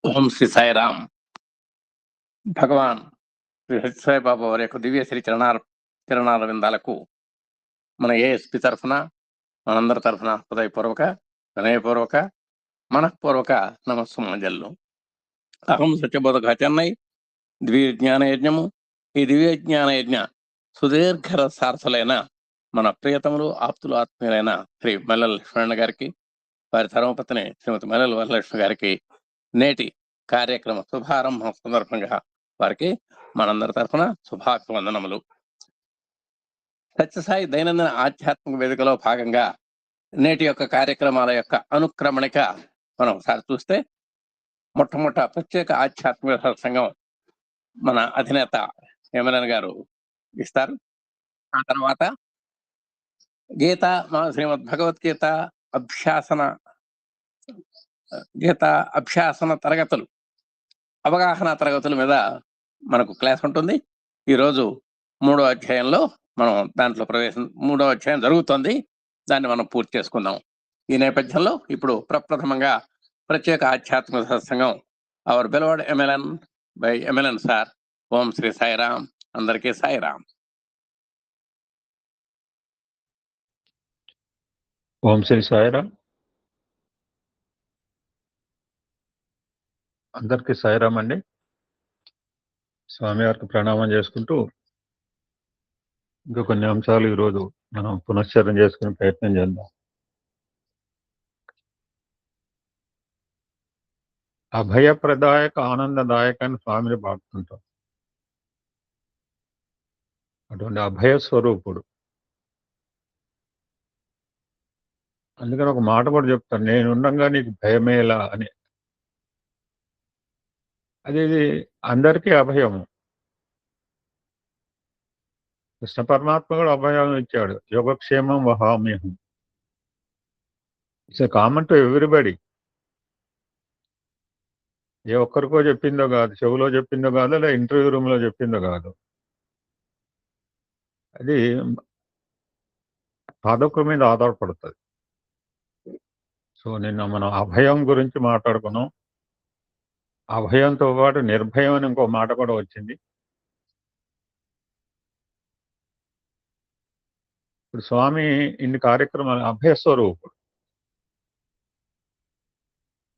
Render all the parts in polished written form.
ఓం శ్రీ సాయిరామ్. భగవాన్ శ్రీ సత్యసాయిబాబా వారి యొక్క దివ్య శ్రీ చరణాల విందాలకు మన ఏఎస్పి తరఫున, మనందరి తరఫున హృదయపూర్వక, వినయపూర్వక, మనఃపూర్వక నమస్సుమాంజలు. అహం సత్యబోధక చెన్నై దివ్య జ్ఞాన యజ్ఞము. ఈ దివ్య జ్ఞాన యజ్ఞ సుదీర్ఘ సారథులైన మన ప్రియతములు, ఆప్తులు, ఆత్మీయులైన శ్రీ మల్లెల లక్ష్మణ గారికి, వారి ధర్మపత్ని శ్రీమతి మల్లెల వరలక్ష్మి గారికి నేటి కార్యక్రమ శుభారంభం సందర్భంగా వారికి మనందరి తరఫున శుభాభివందనములు. సత్యసాయి దైనందిన ఆధ్యాత్మిక వేదికలో భాగంగా నేటి యొక్క కార్యక్రమాల యొక్క అనుక్రమణిక మనం ఒకసారి చూస్తే, మొట్టమొదట ప్రత్యేక ఆధ్యాత్మిక సత్సంగం మన అధినేత ఎమ్మెల్యన్ గారు ఇస్తారు. ఆ తర్వాత శ్రీమద్ భగవద్గీత అభ్యాసన తరగతులు, అవగాహన తరగతుల మీద మనకు క్లాస్ ఉంటుంది. ఈరోజు 3వ అధ్యాయంలో మనం దాంట్లో మూడవ అధ్యాయం జరుగుతుంది. దాన్ని మనం పూర్తి చేసుకుందాం. ఈ నేపథ్యంలో ఇప్పుడు ప్రప్రథమంగా ప్రత్యేక ఆధ్యాత్మిక సత్సంగం our beloved MLN by MLN sir. Om Shri Sairam. అందరికీ సాయిరామ్. ఓం శ్రీ సాయిరామ్. అందరికీ సాయిరామ్ అండి. స్వామివారికి ప్రణామం చేసుకుంటూ ఇంకా కొన్ని అంశాలు ఈరోజు మనం పునశ్చరణ చేసుకునే ప్రయత్నం చేద్దాం. అభయప్రదాయక ఆనందదాయక అని స్వామిని పాడుతుంటాం. అటువంటి అభయ స్వరూపుడు. అందుకని ఒక మాట కూడా చెప్తాను, నేను ఉండగా నీకు భయమేలా అని. అది అందరికీ అభయము. కృష్ణ పరమాత్మ కూడా అభయం ఇచ్చాడు. యోగక్షేమం వహామ్యహం. It's common to everybody. ఏ ఒక్కరికో చెప్పిందో కాదు, చెవులో చెప్పిందో కాదు, లేదా ఇంటర్వ్యూ రూమ్లో చెప్పిందో కాదు. అది సాధకుల మీద ఆధారపడుతుంది. సో నిన్న మనం అభయం గురించి మాట్లాడుకున్నాం. అభయంతో పాటు నిర్భయం అని ఇంకో మాట కూడా వచ్చింది. ఇప్పుడు స్వామి ఇన్ని కార్యక్రమాలు అభయస్వరూపుడు.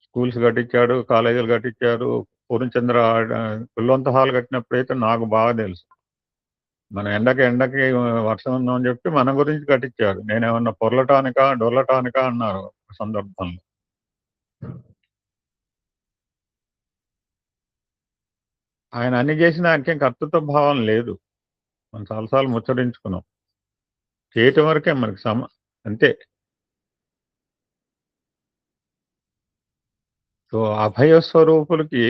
స్కూల్స్ కట్టించాడు, కాలేజీలు కట్టించాడు. పూర్ణచంద్ర పుల్లంత హాల్ కట్టినప్పుడైతే నాకు బాగా తెలుసు. మన ఎండకి వర్షం ఉందని చెప్పి మన గురించి కట్టించాడు. నేనేమన్నా పొర్లటానికా డొల్లటానికా అన్నారు సందర్భంలో. ఆయన అన్ని చేసిన ఆయనకేం కర్తృత్వ భావం లేదు. మనం చాలాసార్లు ముచ్చరించుకున్నాం. చేయటం వరకే మనకి అంతే. సో అభయ స్వరూపులకి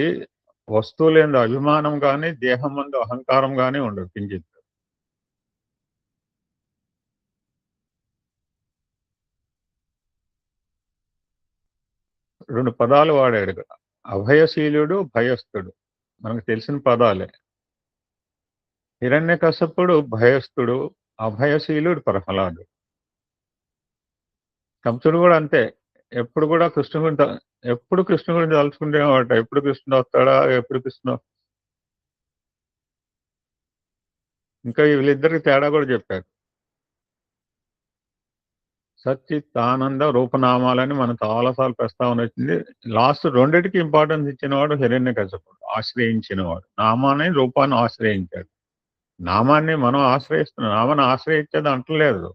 వస్తువులేందు అభిమానం కానీ, దేహం ముందు అహంకారం కానీ ఉండదు కించిత్. రెండు పదాలు వాడాడు కదా, అభయశీలుడు, భయస్థుడు. మనకు తెలిసిన పదాలే. హిరణ్యకశపుడు భయస్థుడు, అభయశీలుడు ప్రహ్లాదుడు. కంసుడు కూడా అంతే. ఎప్పుడు కృష్ణుడి గురించి తలుచుకుంటేవాట. ఎప్పుడు కృష్ణుడు వస్తాడా, ఎప్పుడు కృష్ణుడు. ఇంకా వీళ్ళిద్దరికి తేడా కూడా చెప్పారు. సచ్చిత్ ఆనంద రూపనామాలని మనం చాలాసార్లు ప్రస్తావన వచ్చింది. లాస్ట్ రెండిటికి ఇంపార్టెన్స్ ఇచ్చినవాడు హిరణ్యకశపుడు, ఆశ్రయించినవాడు. నామాన్ని, రూపాన్ని ఆశ్రయించాడు. నామాన్ని మనం ఆశ్రయిస్తున్నాం, నామాన్ని ఆశ్రయించేది అంటలేదు.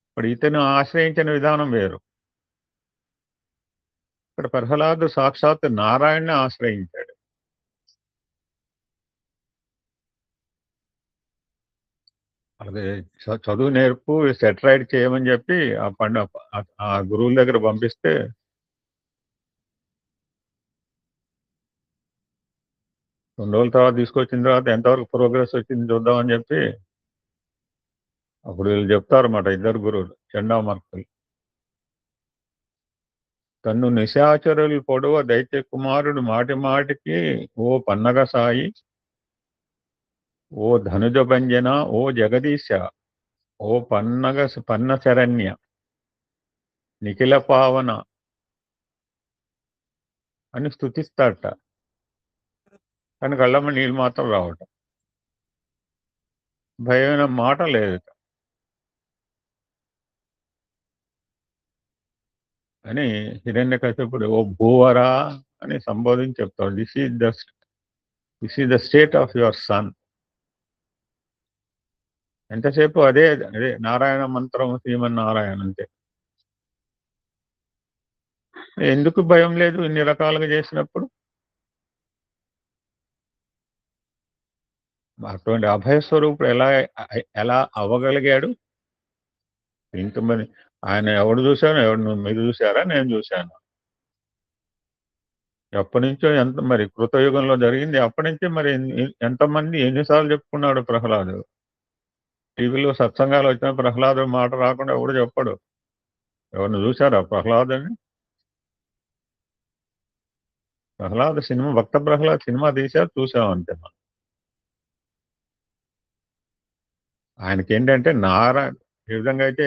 ఇప్పుడు ఇతను ఆశ్రయించిన విధానం వేరు. ఇక్కడ ప్రహ్లాదు సాక్షాత్ నారాయణని ఆశ్రయించాడు. అదే చదువు నేర్పు, సెటరైడ్ చేయమని చెప్పి ఆ గురువుల దగ్గర పంపిస్తే రెండు రోజుల తర్వాత తీసుకొచ్చిన తర్వాత ఎంతవరకు ప్రోగ్రెస్ వచ్చింది చూద్దామని చెప్పి అప్పుడు వీళ్ళు చెప్తారన్నమాట, ఇద్దరు గురువులు చండామార్కులు. తన్ను నిశాచరులు పొడవ దైత్య కుమారుడు మాటి మాటికి ఓ పన్నగ సాయి, ఓ ధనుజ భంజన, ఓ జగదీశ, ఓ పన్న శరణ్య, నిఖిల పావన అని స్తుతిస్తాడట. కానీ కళ్ళమ్మ నీళ్ళు మాత్రం రావటం. భయమైన మాట లేదు అని హిరణ్యకశిపుడు ఓ భూవరా అని సంబోధించి చెప్తాడు. This is the state of your son. ఎంతసేపు అదే అదే నారాయణ మంత్రం, శ్రీమన్నారాయణ అంతే. ఎందుకు భయం లేదు ఇన్ని రకాలుగా చేసినప్పుడు? అటువంటి అభయస్వరూపుడు ఎలా అవ్వగలిగాడు? ఇంతమంది ఆయన ఎవడు చూశాను, మీరు చూశారా? నేను చూశాను. ఎప్పటి నుంచో మరి కృతయుగంలో జరిగింది. అప్పటి నుంచే మరి ఎంతమంది ఎన్నిసార్లు చెప్పుకున్నాడు ప్రహ్లాదు. టీవీలో సత్సంగాలు వచ్చిన ప్రహ్లాదు మాట రాకుండా ఎవడు చెప్పడు. ఎవరిని చూశారా ప్రహ్లాదని? ప్రహ్లాద సినిమా, భక్త ప్రహ్లాద్ సినిమా తీశారు, చూసాం అంతే. ఆయనకి ఏంటంటే ఏ విధంగా అయితే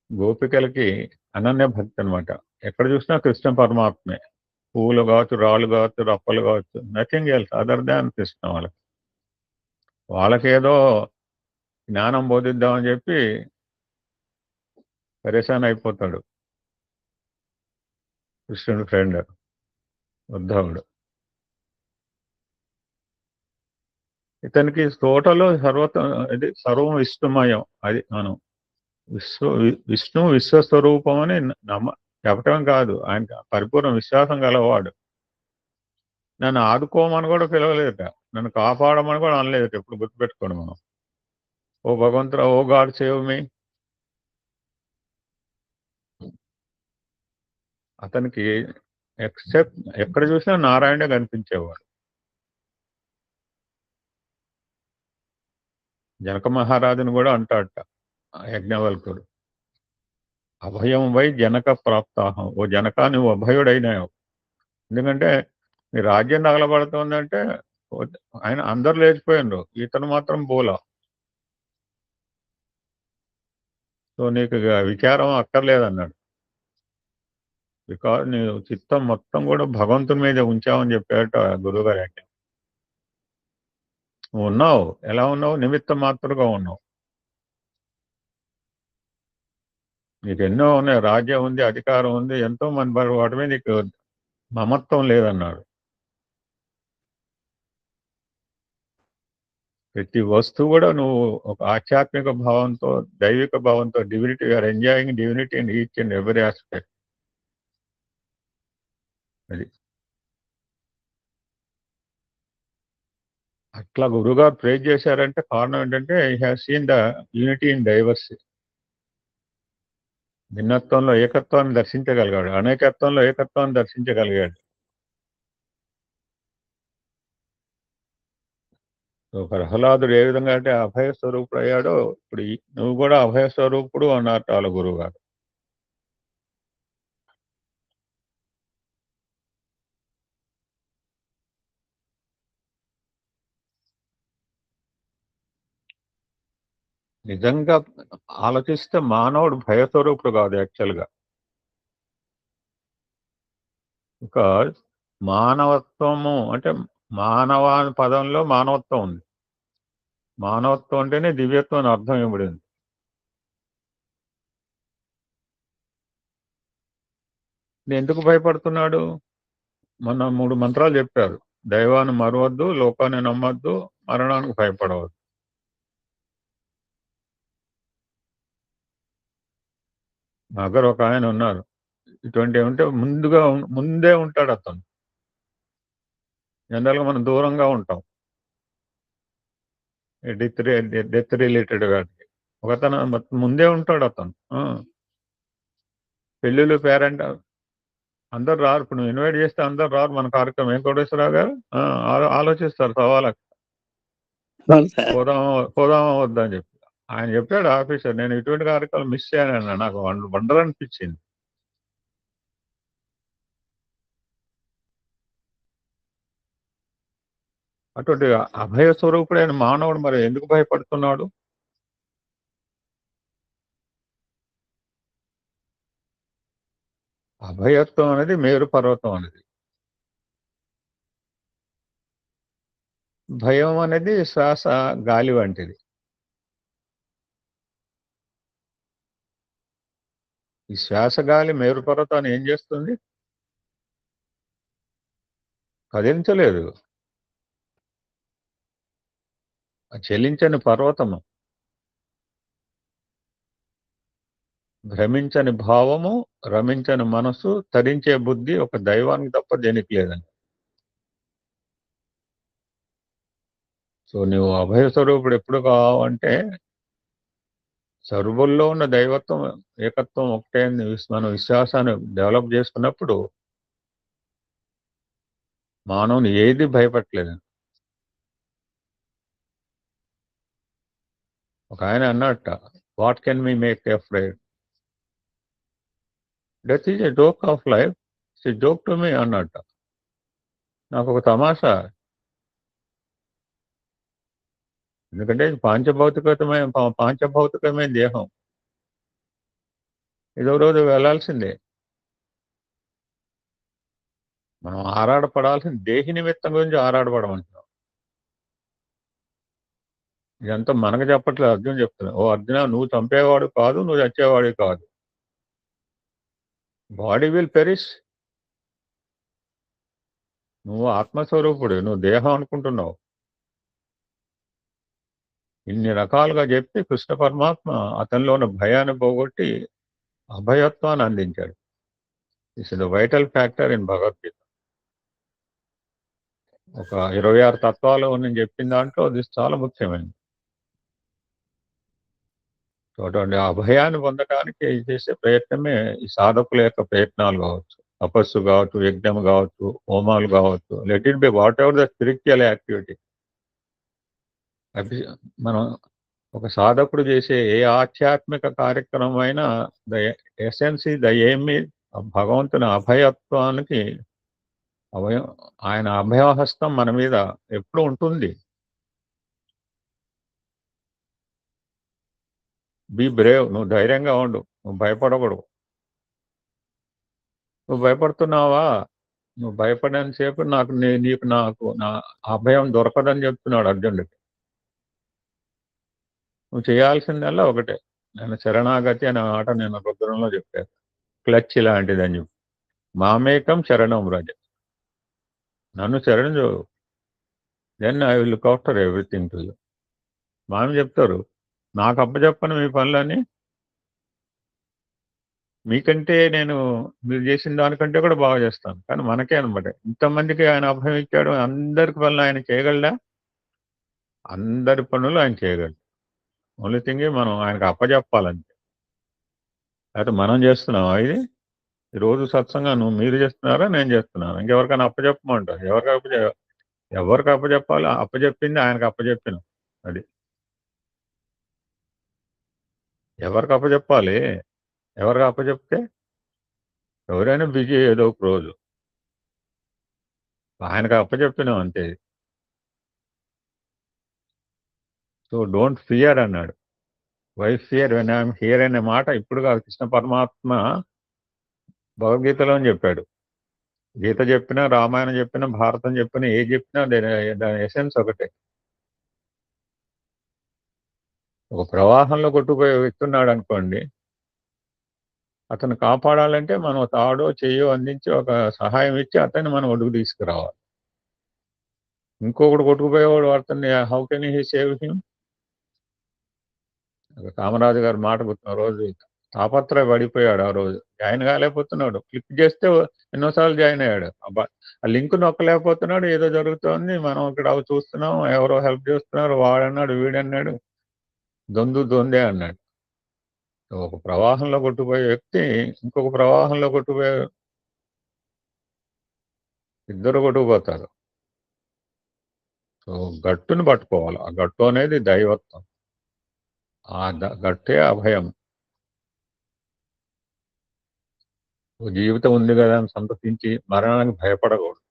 గోపికలకి అనన్య భక్తి అనమాట. ఎక్కడ చూసినా కృష్ణ పరమాత్మే. పువ్వులు కావచ్చు, రాళ్ళు కావచ్చు, రప్పలు కావచ్చు, nothing else other than Krishna. వాళ్ళకేదో జ్ఞానం బోధిద్దామని చెప్పి పరేషాన్ అయిపోతాడు కృష్ణుడి ఫ్రెండ్ ఉద్ధవుడు. ఇతనికి తోటలో సర్వం విష్ణుమయం. అది మనం విష్ణు విశ్వస్వరూపం అని చెప్పటం కాదు, ఆయన పరిపూర్ణ విశ్వాసం గలవాడు. నన్ను ఆదుకోమని కూడా పిలవలేదట, నన్ను కాపాడమని కూడా అనలేదట. ఎప్పుడు గుర్తుపెట్టుకోండి మనం. ఓ భగవంతుడు, ఓ గాడ్ సేవ్ మీ. అతనికి ఎక్కడ చూసినా నారాయణే కనిపించేవాడు. జనక మహారాజుని కూడా అంటాడట యజ్ఞవల్కుడు, అభయం వై జనక ప్రాప్తాహం. ఓ జనక, నువ్వు అభయుడైనావు. ఎందుకంటే నీ రాజ్యం తగలబడుతోందంటే ఆయన అందరు లేచిపోయిండ్రు, ఇతను మాత్రం బోలా. సో నీకు విచారం అక్కర్లేదన్నాడు. బికాజ్ నీవు చిత్తం మొత్తం కూడా భగవంతుని మీద ఉంచావని చెప్పాట గురువుగారు. నువ్వు ఉన్నావు, ఎలా ఉన్నావు? నిమిత్త మాత్రగా ఉన్నావు. నీకు ఎన్నో ఉన్నాయి, రాజ్యం ఉంది, అధికారం ఉంది, ఎంతో మంది, వాటి మీద నీకు మమత్వం లేదన్నాడు. ప్రతి వస్తువు కూడా నువ్వు ఒక ఆధ్యాత్మిక భావంతో, దైవిక భావంతో, divinity, are enjoying divinity in each and every aspect. అది అట్లా గురుగారు ప్రేజ్ చేశారంటే కారణం ఏంటంటే he have seen the unity in diversity. భిన్నత్వంలో ఏకత్వాన్ని దర్శించగలిగాడు, అనేకత్వంలో ఏకత్వాన్ని దర్శించగలిగాడు. ప్రహ్లాదుడు ఏ విధంగా అంటే అభయ స్వరూపుడు అయ్యాడో, ఇప్పుడు నువ్వు కూడా అభయ స్వరూపుడు అన్నారు వాళ్ళ గురువు గారు. నిజంగా ఆలోచిస్తే మానవుడు భయస్వరూపుడు కాదు యాక్చువల్గా. ఇంకా మానవత్వము అంటే మానవాని పదంలో మానవత్వం ఉంది. మానవత్వం అంటేనే దివ్యత్వం అని అర్థం ఇవ్వబడింది. ఎందుకు భయపడుతున్నాడు? మొన్న 3 మంత్రాలు చెప్పారు. దైవాన్ని మరవద్దు, లోకాన్ని నమ్మద్దు, మరణానికి భయపడవద్దు. మా దగ్గర ఒక ఆయన ఉన్నారు, ఇటువంటివి ఉంటే ముందే ఉంటాడు అతను. జనరల్గా మనం దూరంగా ఉంటాం డెత్ రిలేటెడ్ వాటికి. ఒకతను ముందే ఉంటాడు అతను. పెళ్ళిళ్ళు, పేరెంట్ అందరు రారు. ఇప్పుడు నువ్వు ఇన్వైట్ చేస్తే అందరు రారు మన కార్యక్రమం. ఏం కోటేశ్వరరావు గారు ఆలోచిస్తారు సవాళ్ళకి పోదామా వద్దని చెప్పి. ఆయన చెప్పాడు ఆఫీసర్, నేను ఇటువంటి కార్యక్రమం మిస్ చేయను, నాకు వండర్ అనిపించింది. అటువంటి అభయ స్వరూపుడైన మానవుడు మరి ఎందుకు భయపడుతున్నాడు? అభయత్వం అనేది మేరు పర్వతం అనేది. భయం అనేది శ్వాస గాలి వంటిది. ఈ శ్వాస గాలి మేరు పర్వతాన్ని ఏం చేస్తుంది? కదిలించలేదు. చలించని పర్వతము, భ్రమించని భావము, రమించని మనసు, తరించే బుద్ధి ఒక దైవానికి తప్ప దేనికి లేదండి. సో నువ్వు అభయ స్వరూపుడు ఎప్పుడు కావంటే సర్వుల్లో ఉన్న దైవత్వం, ఏకత్వం ఒకటే అని మనం విశ్వాసాన్ని డెవలప్ చేసుకున్నప్పుడు మానవుని ఏది భయపడలేదు. ఒక ఆయన అన్నట్ట, what can me make afraid? Death is a joke of life, it's joke to me అన్నట్ట. నాకు ఒక తమాషా. ఎందుకంటే ఇది పాంచభౌతికమైన దేహం. ఏదో రోజు వెళ్ళాల్సిందే. మనం ఆరాటపడాల్సింది దేహి నిమిత్తం గురించి ఆరాటపడమంటున్నాం. ఇదంతా మనకు చెప్పట్లేదు, అర్జున్ చెప్తున్నాడు. ఓ అర్జున, నువ్వు చంపేవాడు కాదు, నువ్వు చచ్చేవాడు కాదు. Body will perish. నువ్వు ఆత్మస్వరూపుడు, నువ్వు దేహం అనుకుంటున్నావు. ఇన్ని రకాలుగా చెప్పి కృష్ణ పరమాత్మ అతనిలో ఉన్న భయాన్ని పోగొట్టి అభయత్వాన్ని అందించాడు. This is the vital factor in Bhagavad Gita. ఒక 26 తత్వాలు నేను చెప్పిన దాంట్లో ఇది చాలా ముఖ్యమైనది. సో అటువంటి అభయాన్ని పొందడానికి చేసే ప్రయత్నమే ఈ సాధకుల యొక్క ప్రయత్నాలు కావచ్చు, తపస్సు కావచ్చు, యజ్ఞం కావచ్చు, హోమాలు కావచ్చు, let it be what ever the spiritual activity. మనం ఒక సాధకుడు చేసే ఏ ఆధ్యాత్మిక కార్యక్రమం అయినా ద ఎసెన్స్ ద ఏమి భగవంతుని అభయత్వానికి ఆయన అభయహస్తం మన మీద ఎప్పుడు ఉంటుంది. బీ బ్రేవ్, నువ్వు ధైర్యంగా ఉండు, నువ్వు భయపడకూడదు. నువ్వు భయపడుతున్నావా? నువ్వు భయపడేంతసేపు నాకు నా అభయం దొరకదని చెప్తున్నాడు అర్జునుడికి. నువ్వు చేయాల్సిందల్లా ఒకటే, నేను శరణాగతి అనే మాట నేను రుద్రంలో చెప్పాను. క్లచ్ లాంటిదని చెప్పి, మామేకం శరణం రజ, నన్ను శరణు, then I will look after everything to you. మామ చెప్తారు, నాకు అప్పచెప్పను మీ పనులని, మీకంటే నేను మీరు చేసిన దానికంటే కూడా బాగా చేస్తాను. కానీ మనకే అనమాట, ఇంతమందికి ఆయన అభయం ఇచ్చాడు, అందరికి పనులు ఆయన చేయగలడా? అందరి పనులు ఆయన చేయగలడు. ఓన్లీ థింగ్ మనం ఆయనకు అప్పచెప్పాలంటే. అయితే మనం చేస్తున్నావా ఇది? రోజు సత్సంగా మీరు చేస్తున్నారా, నేను చేస్తున్నాను? ఇంకెవరికైనా అప్పచెప్పమంటారు? ఎవరికి అప్పచెప్పాలి? అప్పచెప్పింది ఆయనకు అప్పచెప్పిన. అది ఎవరికి అప్పచెప్పాలి? ఎవరికి అప్పచెప్తే ఎవరైనా బిజీ ఏదో ఒక రోజు, ఆయనకు అప్పచెప్పినాం అంతే. సో డోంట్ ఫియర్ అన్నాడు. Why fear when I'm here అనే మాట ఇప్పుడు కాదు, కృష్ణ పరమాత్మ భగవద్గీతలో చెప్పాడు. గీత చెప్పినా, రామాయణం చెప్పినా, భారతం చెప్పినా, ఏ చెప్పినా దాని ఎసెన్స్ ఒకటే. ఒక ప్రవాహంలో కొట్టుకుపోయి వ్యక్తున్నాడు అనుకోండి, అతను కాపాడాలంటే మనం తాడో చెయ్యో అందించి ఒక సహాయం ఇచ్చి అతన్ని మనం ఒడుగు తీసుకురావాలి. ఇంకొకటి కొట్టుకుపోయేవాడు అతన్ని how can he save him? Kamaraju గారి మాట గుర్తున్న రోజు తాపత్రయ పడిపోయాడు. ఆ రోజు జాయిన్ కాలేకపోతున్నాడు. క్లిక్ చేస్తే ఎన్నోసార్లు జాయిన్ అయ్యాడు. ఆ లింక్ నొక్కలేకపోతున్నాడు. ఏదో జరుగుతోంది, మనం ఇక్కడ చూస్తున్నాం, ఎవరో హెల్ప్ చేస్తున్నారు, వాడన్నాడు, వీడన్నాడు, దొందే అన్నాడు. ఒక ప్రవాహంలో కొట్టుకుపోయే వ్యక్తి ఇంకొక ప్రవాహంలో కొట్టుకుపోయే ఇద్దరు కొట్టుకుపోతారు. సో గట్టును పట్టుకోవాలి. ఆ గట్టు అనేది దైవత్వం. ఆ గట్టే అభయం. జీవితం ఉంది కదా అని సంతోషించి మరణానికి భయపడకూడదు.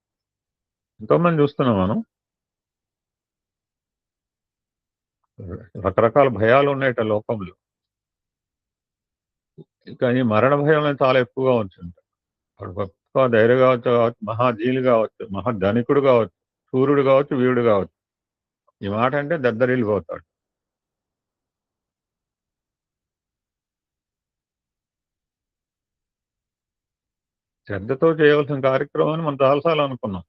ఎంతోమంది చూస్తున్నాం మనం, రకరకాల భయాలు ఉన్నాయట లోకంలో, కానీ మరణ భయం చాలా ఎక్కువగా ఉంటుంటారు. వాడు గొప్ప ధైర్యం కావచ్చు, మహాజీలు కావచ్చు, మహాధనికుడు కావచ్చు, సూర్యుడు కావచ్చు, వీరుడు కావచ్చు, ఈ మాట అంటే దద్దరిల్లిపోతాడు. శ్రద్ధతో చేయవలసిన కార్యక్రమాన్ని మనం చాలాసార్లు అనుకున్నాం.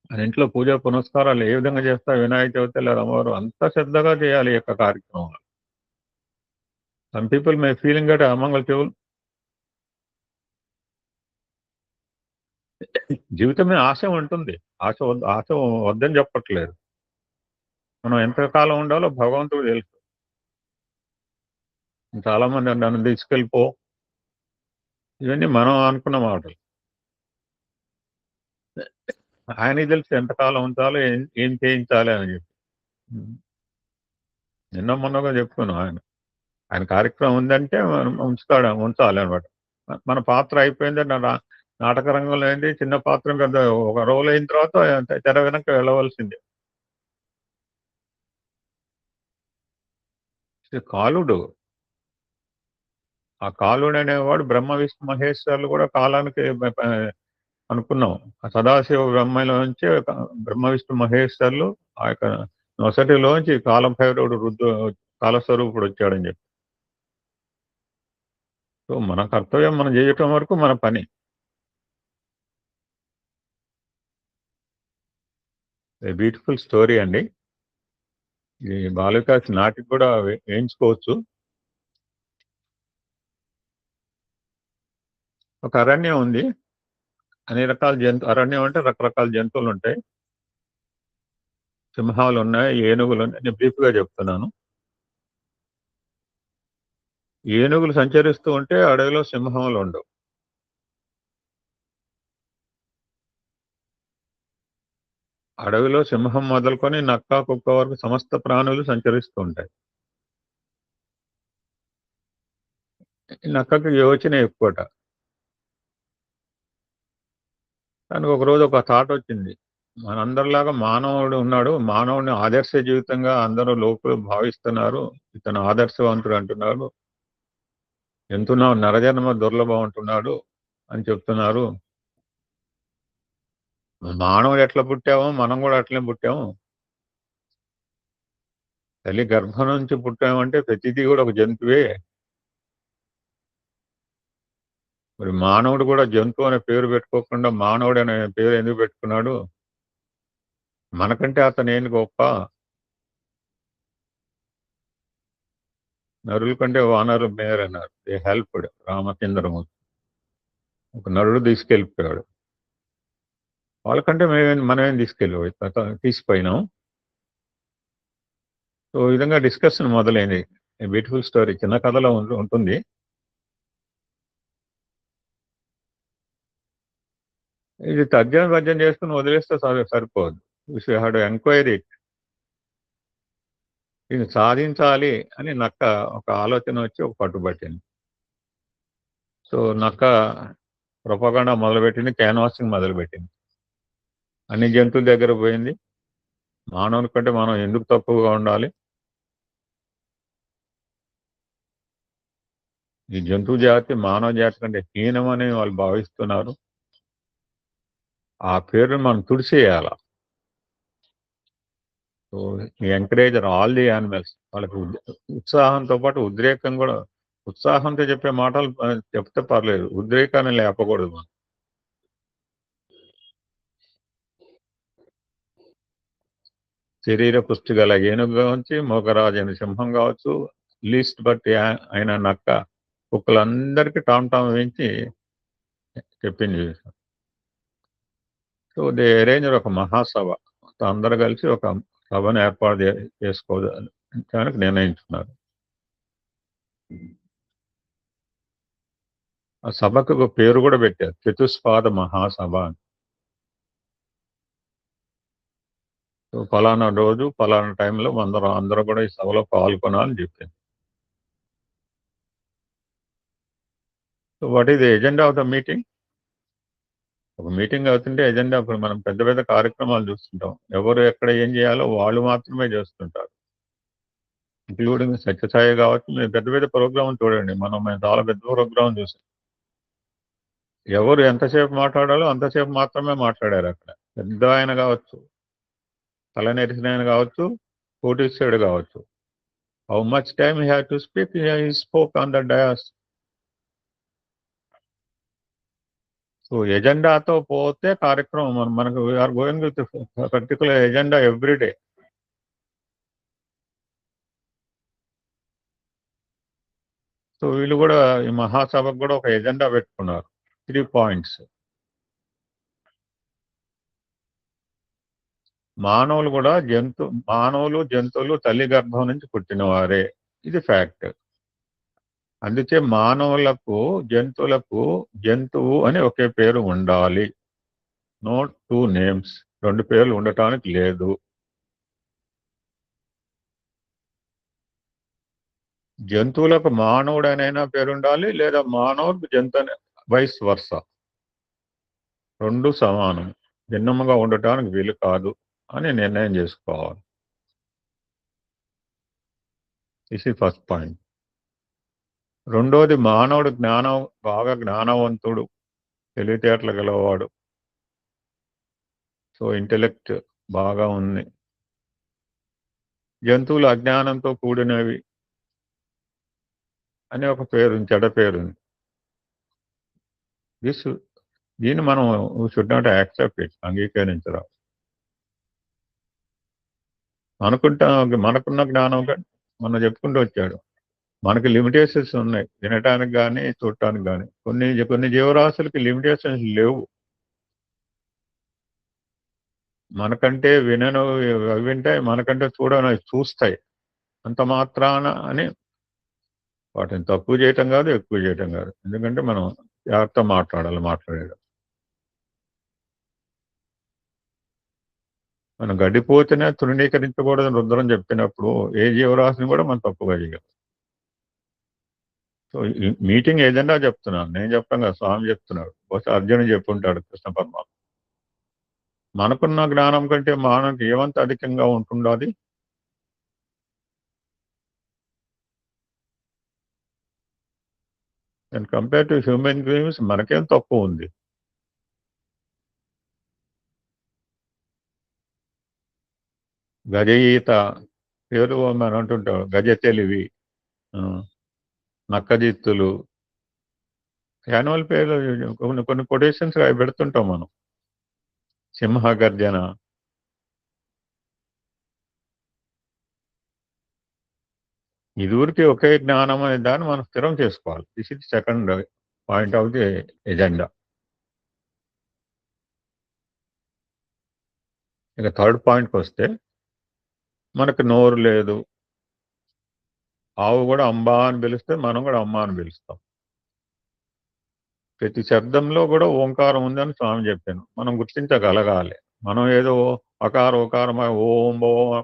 మన ఇంట్లో పూజ పునస్కారాలు ఏ విధంగా చేస్తా, వినాయక చవితి లేదా అమ్మవారు అంత శ్రద్ధగా చేయాలి ఈ యొక్క కార్యక్రమం. Some people may feeling that అమంగళ చెవులు జీవితం మీద ఆశ ఉంటుంది. ఆశ వద్దని చెప్పట్లేదు. మనం ఎంతకాలం ఉండాలో భగవంతుడు తెలుసు. చాలా మంది నన్ను తీసుకెళ్ళిపో, ఇవన్నీ మనం అనుకున్న మాటలు. ఆయనకి తెలుసు ఎంతకాలం ఉంచాలో, ఏం చేయించాలి అని చెప్పి. నిన్న మొన్నగా చెప్పుకున్నాం. ఆయన కార్యక్రమం ఉందంటే మనం ఉంచాలి అనమాట. మన పాత్ర అయిపోయింది. నాటక రంగంలో ఏంటి, చిన్న పాత్ర పెద్ద ఒక రోల్ అయిన తర్వాత తెర వెనక వెళ్ళవలసిందే. కాలుడు, ఆ కాలుడు అనేవాడు బ్రహ్మ విష్ణు మహేశ్వరులు కూడా కాలానికి అనుకున్నాం. సదాశివ బ్రహ్మలో నుంచి బ్రహ్మ విష్ణు మహేశ్వరులు ఆ యొక్క నొసటిలోంచి కాలభైరవుడు కాలస్వరూపుడు వచ్చాడని చెప్పి. సో మన కర్తవ్యం మనం చేయటం వరకు మన పని. బ్యూటిఫుల్ స్టోరీ అండి. ఈ బాలికాస్ నాటికి కూడా వేయించుకోవచ్చు. ఒక అరణ్యం ఉంది. అన్ని రకాల అరణ్యం అంటే రకరకాల జంతువులు ఉంటాయి. సింహాలు ఉన్నాయి, ఏనుగులు ఉన్నాయి. నేను బ్రీఫ్గా చెప్తున్నాను. ఏనుగులు సంచరిస్తూ ఉంటే అడవిలో సింహములు ఉండవు. అడవిలో సింహం మొదలుకొని నక్క, కుక్క వరకు సమస్త ప్రాణులు సంచరిస్తూ ఉంటాయి. నక్కకి యోచన ఎక్కువట. దానికి ఒకరోజు ఒక థాట్ వచ్చింది. మనందరిలాగా మానవుడు ఉన్నాడు. మానవుడిని ఆదర్శ జీవితంగా అందరూ లోకులు భావిస్తున్నారు. ఇతను ఆదర్శవంతుడు అంటున్నారు. ఎంతున్నా నరజన్మ దుర్లభం అంటున్నాడు అని చెప్తున్నారు. మానవుడు ఎట్లా పుట్టామో మనం కూడా అట్లనే పుట్టాము. తల్లి గర్భం నుంచి పుట్టామంటే ప్రతిదీ కూడా ఒక జంతువే. మరి మానవుడు కూడా జంతువు అనే పేరు పెట్టుకోకుండా మానవుడు అనే పేరు ఎందుకు పెట్టుకున్నాడు? మనకంటే అతను ఏంది గొప్ప? నరుల కంటే వానరులు మేరన్నారు. They helped Ramachandramurthy. ఒక నరుడు తీసుకెళ్ళిపోయాడు. వాళ్ళకంటే మనమేం తీసిపోయినాం. సో ఈ విధంగా డిస్కషన్ మొదలైంది. బ్యూటిఫుల్ స్టోరీ చిన్న కథలో ఉంటుంది. ఇది తర్జన చేసుకుని వదిలేస్తే సరిపోదు. You have to enquiry. దీన్ని సాధించాలి అని నక్క ఒక ఆలోచన వచ్చి ఒక పట్టుబట్టింది. సో నక్క ప్రొపగండా మొదలుపెట్టింది, క్యాన్వాసింగ్ మొదలుపెట్టింది. అన్ని జంతువుల దగ్గర పోయింది. మానవుని కంటే మనం ఎందుకు తక్కువగా ఉండాలి? ఈ జంతు జాతి మానవ జాతి కంటే హీనమని వాళ్ళు భావిస్తున్నారు. ఆ పేరుని మనం తుడిచేయాల. So encourage all the animals. వాళ్ళకి ఉత్సాహంతో పాటు ఉద్రేకం కూడా. ఉత్సాహంతో చెప్పే మాటలు చెప్తే పర్లేదు, ఉద్రేకాన్ని లేపకూడదు మనం. శరీర పుష్టి గల ఏనుగు కావచ్చు, మోగరాజైన సింహం కావచ్చు, లీస్ట్ బట్టి అయిన నక్క, కుక్కలందరికీ టామ్ వేయించి చెప్పింది. సో దే అరేంజ్ ఒక మహాసభ. అందరూ కలిసి ఒక సభను ఏర్పాటు చేసుకోవడానికి నిర్ణయించుకున్నారు. ఆ సభకు ఒక పేరు కూడా పెట్టారు, చతుష్పాద మహాసభ అని. సో ఫలానా రోజు ఫలానా టైంలో అందరూ కూడా ఈ సభలో పాల్గొనాలని చెప్పింది. So what is the agenda of the meeting? ఒక మీటింగ్ అవుతుంటే ఎజెండా, ఇప్పుడు మనం పెద్ద పెద్ద కార్యక్రమాలు చూస్తుంటాం. ఎవరు ఎక్కడ ఏం చేయాలో వాళ్ళు మాత్రమే చేస్తుంటారు. ఇంక్లూడింగ్ సత్యసాయి కావచ్చు, మీరు పెద్ద పెద్ద ప్రోగ్రామ్ చూడండి. మేము చాలా పెద్ద ప్రోగ్రామ్ చూసాం. ఎవరు ఎంతసేపు మాట్లాడాలో అంతసేపు మాత్రమే మాట్లాడారు అక్కడ. పెద్ద ఆయన కావచ్చు, తల నెరిసిన ఆయన కావచ్చు, కోటీశ్వరుడు కావచ్చు. How much time he had to speak, he spoke on the dais. So ఎజెండాతో పోతే కార్యక్రమం మనకు we are going with particular agenda every day. So వీళ్ళు కూడా ఈ మహాసభకు కూడా ఒక ఎజెండా పెట్టుకున్నారు, 3 points. మానవులు జంతువులు తల్లి గర్భం నుంచి పుట్టిన వారే, ఇది ఫ్యాక్ట్. అందుకే మానవులకు జంతువులకు జంతువు అని ఒకే పేరు ఉండాలి, నో 2 names, 2 పేర్లు ఉండటానికి లేదు. జంతువులకు మానవుడనైనా పేరు ఉండాలి, లేదా మానవుడికి జంతు వైస్ వర్స, 2 సమానం, భిన్నముగా ఉండటానికి వీలు కాదు అని నిర్ణయం చేసుకోవాలి. This is first point. రెండోది, మానవుడు బాగా జ్ఞానవంతుడు, తెలివితేటలు గలవాడు, సో ఇంటెలెక్ట్ బాగా ఉంది. జంతువులు అజ్ఞానంతో కూడినవి అని ఒక పేరు, చెడ్డ పేరుంది. దీన్ని మనం షుడ్ నాట్ యాక్సెప్ట్ ఇట్, అంగీకరించరా. మనకున్న జ్ఞానం మనం చెప్పుకుంటూ వచ్చాడు, మనకి లిమిటేషన్స్ ఉన్నాయి, వినటానికి కానీ చూడటానికి కానీ. కొన్ని జీవరాశులకి లిమిటేషన్స్ లేవు. మనకంటే వింటాయి, మనకంటే చూస్తాయి. అంత మాత్రాన అని వాటిని తక్కువ చేయటం కాదు, ఎక్కువ చేయటం కాదు. ఎందుకంటే మనం జాగ్రత్త మాట్లాడేది. మనం గడ్డిపోతేనే తృణీకరించకూడదని రుద్రం చెప్పినప్పుడు ఏ జీవరాశిని కూడా మనం తప్పుగా చేయగలం. సో ఈ మీటింగ్ ఏదైనా చెప్తున్నాను, నేను చెప్పాను కదా, స్వామి చెప్తున్నాడు, బహుశా అర్జునుడు చెప్పుంటాడు, కృష్ణ పరమాత్మ. మనకున్న జ్ఞానం కంటే మానవునికి ఏమంత అధికంగా ఉంటుండాలి? And compare to human beings మనకేం తక్కువ ఉంది? గజఈత పేరు మనం అంటుంటాం, గజ తెలివి, నక్కజిత్తులు, యాన్యువల్ పేర్లు కొన్ని కొటేషన్స్ అవి పెడుతుంటాం మనం. సింహ గర్జన. ఇదివరకు ఒకే జ్ఞానం అనే దాన్ని మనం స్థిరం చేసుకోవాలి. This is second point of the agenda. ఇక థర్డ్ పాయింట్కి వస్తే, మనకు నోరు లేదు, ఆవు కూడా అంబా అని పిలిస్తే మనం కూడా అమ్మ అని పిలుస్తాం. ప్రతి శబ్దంలో కూడా ఓంకారం ఉందని స్వామి చెప్పాను, మనం గుర్తించగలగాలి. మనం ఏదో ఓకారం ఓం ఓం,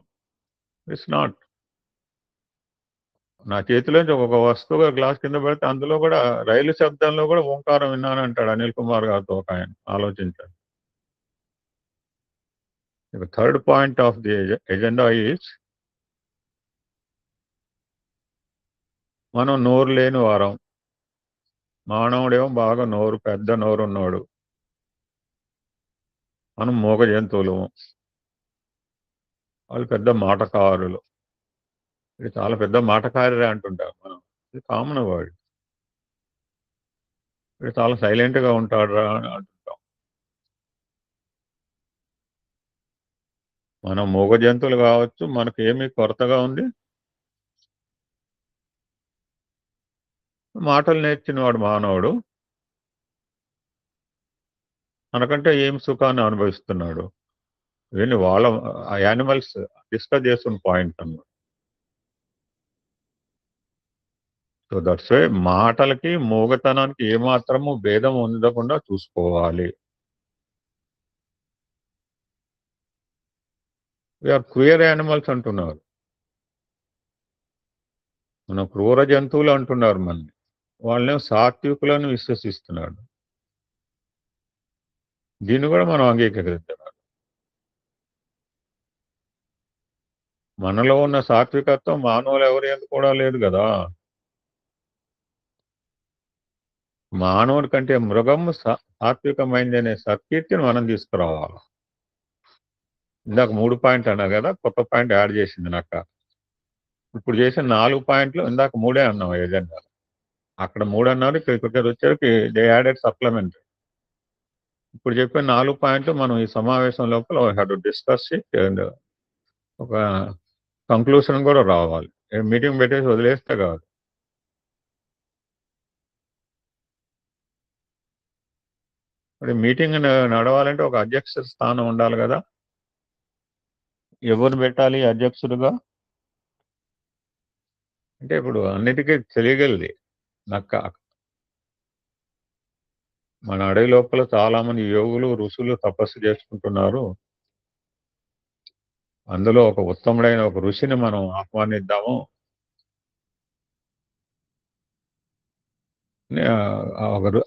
ఇట్స్ నాట్. నా చేతిలోంచి ఒక వస్తువుగా గ్లాస్ కింద పెడితే అందులో కూడా రైలు శబ్దంలో కూడా ఓంకారం విన్నాను అంటాడు అనిల్ కుమార్ గారితో ఒక ఆయన. ఆలోచించాడు. Third point of the agenda is, మనం నోరు లేని వారం, మానవుడేమో బాగా పెద్ద నోరు ఉన్నాడు, మనం మూగ జంతువులు, వాళ్ళు పెద్ద మాటకారులు. ఇది చాలా పెద్ద మాటకారే అంటుంటారు మనం, ఇది కామన్ వర్డ్. ఇది చాలా సైలెంట్గా ఉంటాడురా అని అంటుంటాం. మనం మూగ జంతువులు కావచ్చు, మనకు ఏమి కొరతగా ఉంది? మాటలు నేర్చిన వాడు మానవుడు, మనకంటే ఏం సుఖాన్ని అనుభవిస్తున్నాడు? ఇవన్నీ వాళ్ళ యానిమల్స్ డిస్కస్ చేస్తున్న పాయింట్ అన్నమాట. సో దట్స్ వై మాటలకి మూగతనానికి ఏమాత్రము భేదం ఉండకుండా చూసుకోవాలి. వీఆర్ క్రూయర్ యానిమల్స్ అంటున్నారు, మన క్రూర జంతువులు అంటున్నారు మనని. వాళ్ళని సాత్వికులను విశ్వసిస్తున్నాడు. దీన్ని కూడా మనం అంగీకరిస్తున్నాడు. మనలో ఉన్న సాత్వికత్వం మానవులు ఎవరి ఎందుకు కూడా లేదు కదా. మానవుడి కంటే మృగము సాత్వికమైంది అనే సత్కీర్తిని మనం తీసుకురావాలి. ఇందాక 3 పాయింట్ అన్నారు కదా, కొత్త పాయింట్ యాడ్ చేసింది నక్క. ఇప్పుడు చేసిన 4 పాయింట్లు ఇందాక 3 అన్నాం ఎజెండా. అక్కడ 3 అన్నారు, ఇక్కడ వచ్చేసరికి దే యాడెడ్ సప్లిమెంటరీ. ఇప్పుడు చెప్పిన 4 పాయింట్లు మనం ఈ సమావేశం లోపల have to discuss it and ఒక కంక్లూషన్ కూడా రావాలి. మీటింగ్ పెట్టేసి వదిలేస్తే కాదు. మరి మీటింగ్ నడవాలంటే ఒక అధ్యక్ష స్థానం ఉండాలి కదా. ఎవరు పెట్టాలి అధ్యక్షుడుగా? అంటే ఇప్పుడు అన్నిటికీ తెలియగలది నక్క. మన అడవి లోపల చాలా మంది యోగులు ఋషులు తపస్సు చేసుకుంటున్నారు. అందులో ఒక ఉత్తముడైన ఒక ఋషిని మనం ఆహ్వానిద్దాము.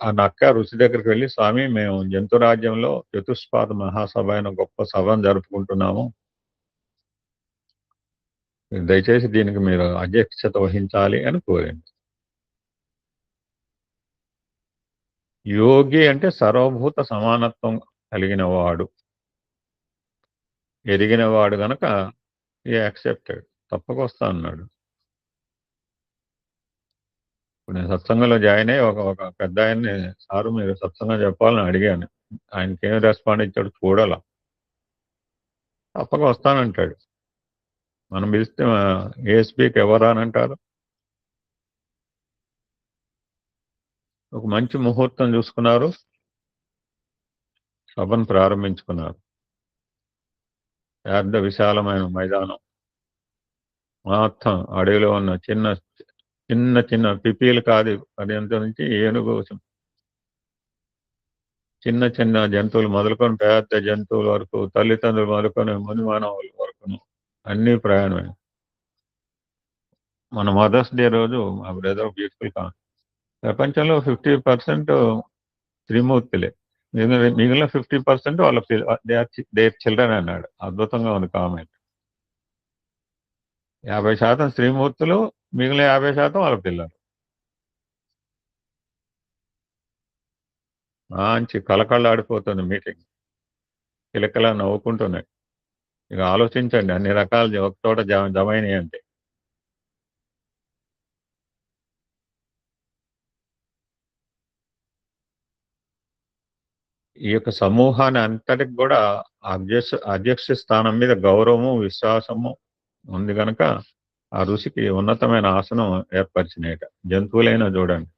ఆ నక్క ఋషి దగ్గరికి వెళ్ళి, స్వామి మేము జంతు రాజ్యంలో చతుష్పాద మహాసభ అయిన గొప్ప సభను జరుపుకుంటున్నాము, దయచేసి దీనికి మీరు అధ్యక్షత వహించాలి అని కోరింది. యోగి అంటే సర్వభూత సమానత్వం కలిగిన వాడు, ఎదిగిన వాడు గనక ఈ యాక్సెప్టెడ్, తప్పకొస్తా అన్నాడు. ఇప్పుడు నేను సత్సంగంలో జాయిన్ అయ్యి ఒక పెద్ద ఆయన్ని, సారు మీరు సత్సంగం చెప్పాలని అడిగాను. ఆయనకి ఏం రెస్పాండ్ ఇచ్చాడు చూడాల. తప్పక వస్తానంటాడు. మనం పిలిస్తే ఏఎస్పీకి ఎవరా అని అంటారు. ఒక మంచి ముహూర్తం చూసుకున్నారు, సభను ప్రారంభించుకున్నారు. పెద్ద విశాలమైన మైదానం, మొత్తం అడవిలో ఉన్న చిన్న చిన్న చిన్న పిపీలు కాదు, అదంత నుంచి ఏనుగు, చిన్న చిన్న జంతువులు మొదలుకొని పెద్ద జంతువుల వరకు, తల్లిదండ్రులు మొదలుకొని మునిమానవుల వరకు అన్ని ప్రయాణమే. మన మదర్స్ డే రోజు మా బ్రదర్ బ్యూటిఫుల్ కా, ప్రపంచంలో 50% త్రిమూర్తులే, మిగిలిన 50% వాళ్ళ దేర్ చిల్డ్రన్ అన్నాడు. అద్భుతంగా ఉంది కామెంట్. 50% స్త్రీమూర్తులు, మిగిలిన 50% వాళ్ళ పిల్లలు. మంచి కళకళలాడిపోతుంది మీటింగ్, కిలకలా నవ్వుకుంటున్నాయి. ఇక ఆలోచించండి, అన్ని రకాలు ఒక చోట జమైనాయి అంటే. ఈ యొక్క సమూహాన్ని అంతటికి కూడా అధ్యక్ష స్థానం మీద గౌరవము విశ్వాసము ఉంది కనుక ఆ ఋషికి ఉన్నతమైన ఆసనం ఏర్పరిచినాయట. జంతువులైనా చూడండి.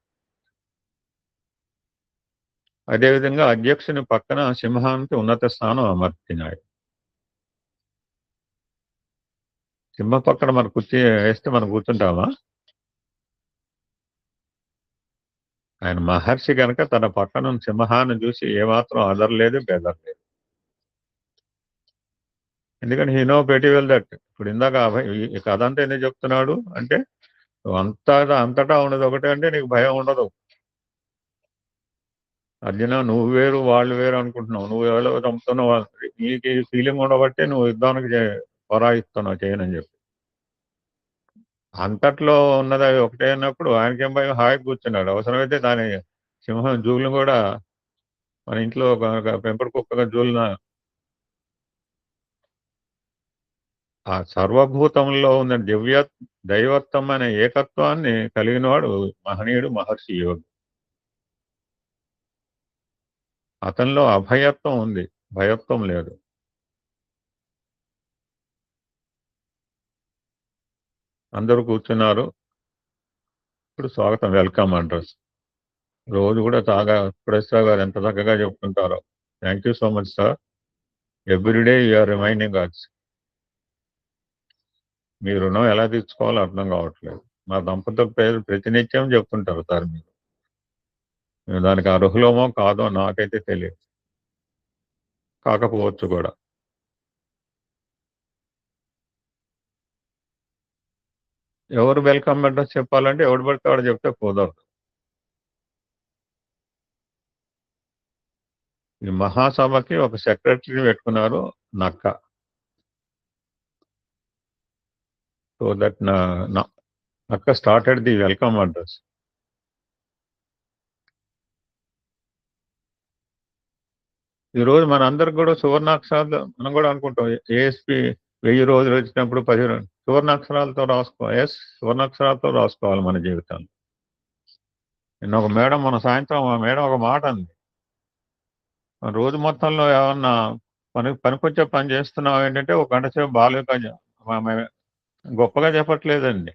అదేవిధంగా అధ్యక్షుని పక్కన సింహానికి ఉన్నత స్థానం అమర్చినాడు. సింహ పక్కన మన కుర్చీ వేస్తే మనం కూర్చుంటామా? ఆయన మహర్షి కనుక తన పక్కన సింహాన్ని చూసి ఏమాత్రం అదరలేదు, బెదరలేదు. ఎందుకంటే he no very well that. ఇప్పుడు ఇందాక ఈ కథ అంతా ఎందుకు చెప్తున్నాడు అంటే, నువ్వు అంతటా ఉన్నది ఒకటే అంటే నీకు భయం ఉండదు. అర్జున, నువ్వు వేరు వాళ్ళు వేరు అనుకుంటున్నావు, నువ్వు ఎవరో చంపుతున్నావు, నీకు ఈ ఫీలింగ్ ఉండబట్టే నువ్వు యుద్ధానికి పరాయిస్తున్నావు చేయనని చెప్పి. అంతట్లో ఉన్నది అవి ఒకటే అన్నప్పుడు ఆయనకేం భయం, హాయిగా కూర్చున్నాడు. అవసరమైతే దాని సింహం జూలు కూడా, మన ఇంట్లో ఒక పెంపుడు కుక్కగా జూలున ఆ సర్వభూతంలో ఉన్న దైవత్వం అనే ఏకత్వాన్ని కలిగిన వాడు మహనీయుడు, మహర్షి యోగి. అతనిలో అభయత్వం ఉంది, భయత్వం లేదు. అందరూ కూర్చున్నారు. ఇప్పుడు స్వాగతం, వెల్కమ్ అడ్రస్. రోజు కూడా సురేశ్వర గారు ఎంత చక్కగా చెప్తుంటారో. Thank you so much sir. Everyday you're reminding us. మీ రుణం ఎలా తీర్చుకోవాలో అర్థం కావట్లేదు. మా దంపతుల పేరు ప్రతినిత్యం చెప్తుంటారు సార్ మీరు. మేము దానికి అర్హులమో కాదో నాకైతే తెలియదు, కాకపోవచ్చు కూడా. ఎవరు వెల్కమ్ అడ్రస్ చెప్పాలంటే ఎవడు పడితే వాడు చెప్తే కుదరదు. ఈ మహాసభకి ఒక సెక్రటరీ పెట్టుకున్నారు, నక్క. సో దట్ నక్క స్టార్టెడ్ ది వెల్కమ్ అడ్రస్. ఈ రోజు మన అందరికి కూడా సువర్ణాక్షరాలతో మనం కూడా అనుకుంటాం ఏఎస్పి 1000 రోజులు వచ్చినప్పుడు 10 సువర్ణాక్షరాలతో సువర్ణాక్షరాలతో రాసుకోవాలి మన జీవితాన్ని. నిన్న ఒక మేడం మన సాయంత్రం మేడం ఒక మాట అంది, రోజు మొత్తంలో ఏమన్నా పనికొచ్చే పని చేస్తున్నాం ఏంటంటే ఒక గంట సేపు గొప్పగా చెప్పట్లేదండి,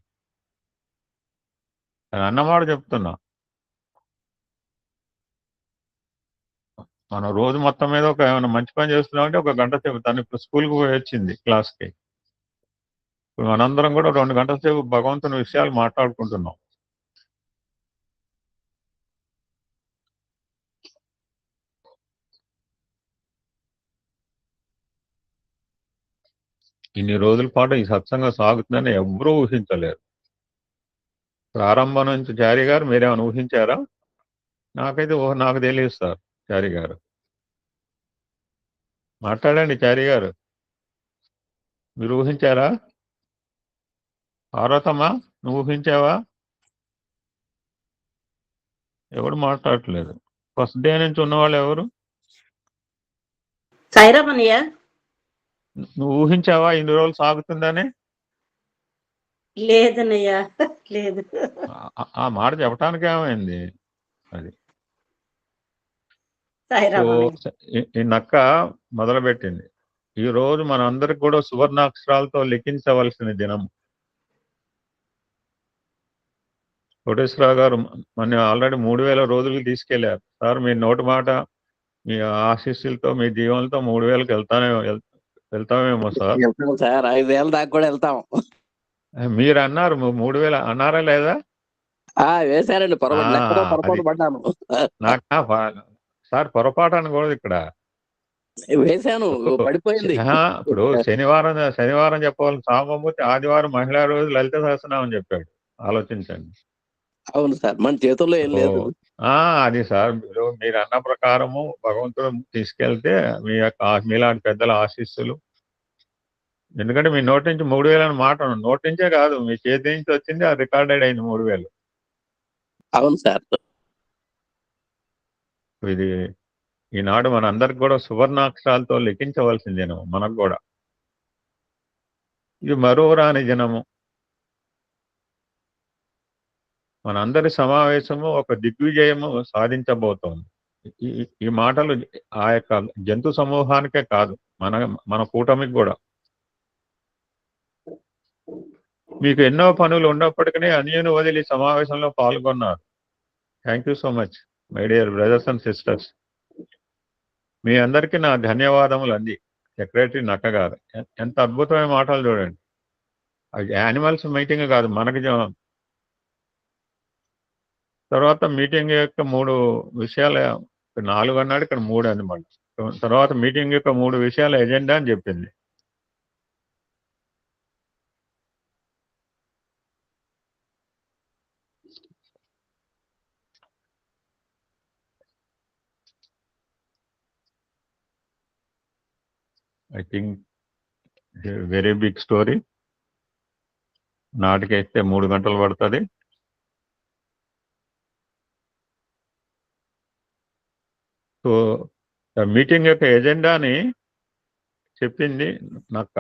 అన్నమాట చెప్తున్నా. మనం రోజు మొత్తం మీద ఏమైనా మంచి పని చేస్తున్నాం అంటే ఒక గంట సేపు, తను ఇప్పుడు స్కూల్కి పోయి వచ్చింది క్లాస్కి. ఇప్పుడు మనందరం కూడా 2 గంటల సేపు భగవంతుని విషయాలు మాట్లాడుకుంటున్నాం. ఇన్ని రోజుల పాటు ఈ సత్సంగం సాగుతుందని ఎవ్వరూ ఊహించలేరు. ప్రారంభం నుంచి చారి గారు మీరేమైనా ఊహించారా? నాకైతే నాకు తెలియదు సార్. చారి గారు మాట్లాడండి. చారి గారు మీరు ఊహించారా? పార్వతమ్మా నువ్వు ఊహించావా? ఎవరు మాట్లాడట్లేదు. ఫస్ట్ డే నుంచి ఉన్నవాళ్ళు ఎవరు? సాయిరామన్నయ్య, నువ్వు ఊహించావా ఇన్ని రోజులు సాగుతుందని? లేదన్నయ్యా, లేదు. ఆ మాట చెప్పడానికి ఏమైంది? అది ఈ నక్క మొదలుపెట్టింది. ఈ రోజు మన అందరికి కూడా సువర్ణాక్షరాలతో లిఖించవలసిన దినం. కోటేశ్వరరావు గారు మన ఆల్రెడీ 3000 రోజులకి తీసుకెళ్లారు. సార్ మీ నోటి మాట, మీ ఆశీస్సులతో, మీ దీవెనలతో 3000కి వెళ్తామేమో సార్. 5000 దాకా కూడా వెళ్తాం. మీరు అన్నారు 3000 అన్నారా లేదా? వేశారండి, పొరపాటు పడ్డాను. సార్ పొరపాటు అనకూడదు ఇక్కడ. వేశాను, పడిపోయింది. ఇప్పుడు శనివారం చెప్పవలసిన సామమూర్తి ఆదివారం మహిళా రోజు లలిత సహస్రనామం చెప్పాడు. ఆలోచించండి. అవును సార్, మన చేతుల్లో ఏం లేదు. అది సార్ మీరు అన్న ప్రకారము భగవంతుడు తీసుకెళ్తే మీ యొక్క మీలాంటి పెద్దల ఆశీస్సులు, ఎందుకంటే మీ నోటి నుంచి 3000 అని మాట నోటి నుంచే కాదు, మీ చేతి నుంచి వచ్చింది, అది రికార్డెడ్ అయింది 3000. అవును సార్. ఇది ఈనాడు మన అందరికి కూడా సువర్ణాక్షరాలతో లిఖించవలసిన దినం. మనకు కూడా ఇది మరో రాని దినము. మనందరి సమావేశము ఒక దిగ్విజయము సాధించబోతోంది. ఈ మాటలు ఆ యొక్క జంతు సమూహానికే కాదు, మన కూటమికి కూడా. మీకు ఎన్నో పనులు ఉన్నప్పటికీ అన్యును వదిలి సమావేశంలో పాల్గొన్నారు. Thank you so much my dear brothers and sisters. మీ అందరికీ నా ధన్యవాదములు అంది సెక్రటరీ నక్క గారు. ఎంత అద్భుతమైన మాటలు చూడండి. అది యానిమల్స్ మీటింగ్ కాదు, మనకి. తర్వాత మీటింగ్ యొక్క 3 విషయాల, 4 అన్నాడు, ఇక్కడ 3 అనమాట. తర్వాత మీటింగ్ యొక్క 3 విషయాల ఎజెండా అని చెప్పింది. I think very big story. నాటికైతే 3 గంటలు పడుతుంది. సో మీటింగ్ యొక్క ఎజెండాని చెప్పింది నక్క.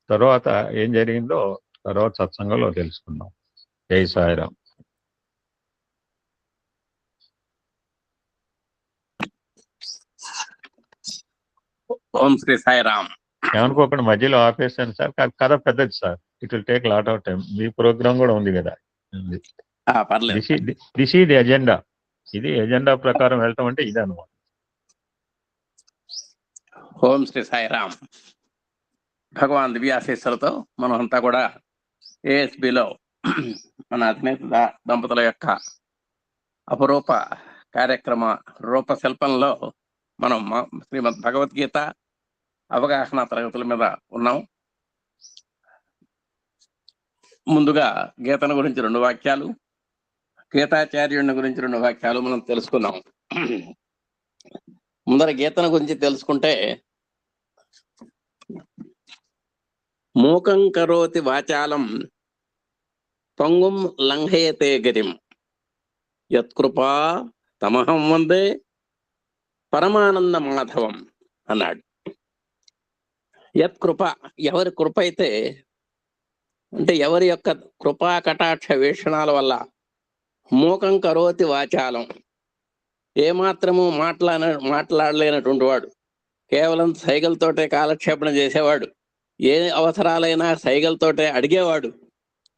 తర్వాత ఏం జరిగిందో తర్వాత సత్సంగంలో తెలుసుకుందాం. జై సాయిరాం. ఓం శ్రీ సాయిరామ్. ఏమనుకోకుండా మధ్యలో ఆపేసాను సార్. కథ పెద్దది sir. It will take lot of time. మీ ప్రోగ్రామ్ కూడా ఉంది కదా. దిస్ ఈ ది ఎజెండా. ఇది ఎజెండా ప్రకారం వెళ్తాం అంటే ఇది అనమాట. ఓం శ్రీ సాయిరామ్. భగవాన్ దివ్యాశీస్సులతో మనం అంతా కూడా ఏఎస్బిలో మన అధినేత దంపతుల యొక్క అపరూప కార్యక్రమ రూపశిల్పంలో మనం శ్రీమద్ భగవద్గీత అవగాహన తరగతుల మీద ఉన్నాం. ముందుగా గీతను గురించి 2 వాక్యాలు, గీతాచార్యుని గురించి 2 వాక్యాలు మనం తెలుసుకున్నాం. ముందర గీతను గురించి తెలుసుకుంటే మూకం కరోతి వాచాలం పంగుం లంఘయతే గిరిం యత్కృపా తమహం వందే పరమానంద మాధవం అన్నాడు. యత్కృప, ఎవరి కృప అయితే, అంటే ఎవరి యొక్క కృపా కటాక్ష వీక్షణాల వల్ల మూకం కరోతి వాచాలం, ఏమాత్రము మాట్లాడలేనటువంటి వాడు, కేవలం సైగలతోటే కాలక్షేపణ చేసేవాడు, ఏ అవసరాలైనా సైగలతోటే అడిగేవాడు,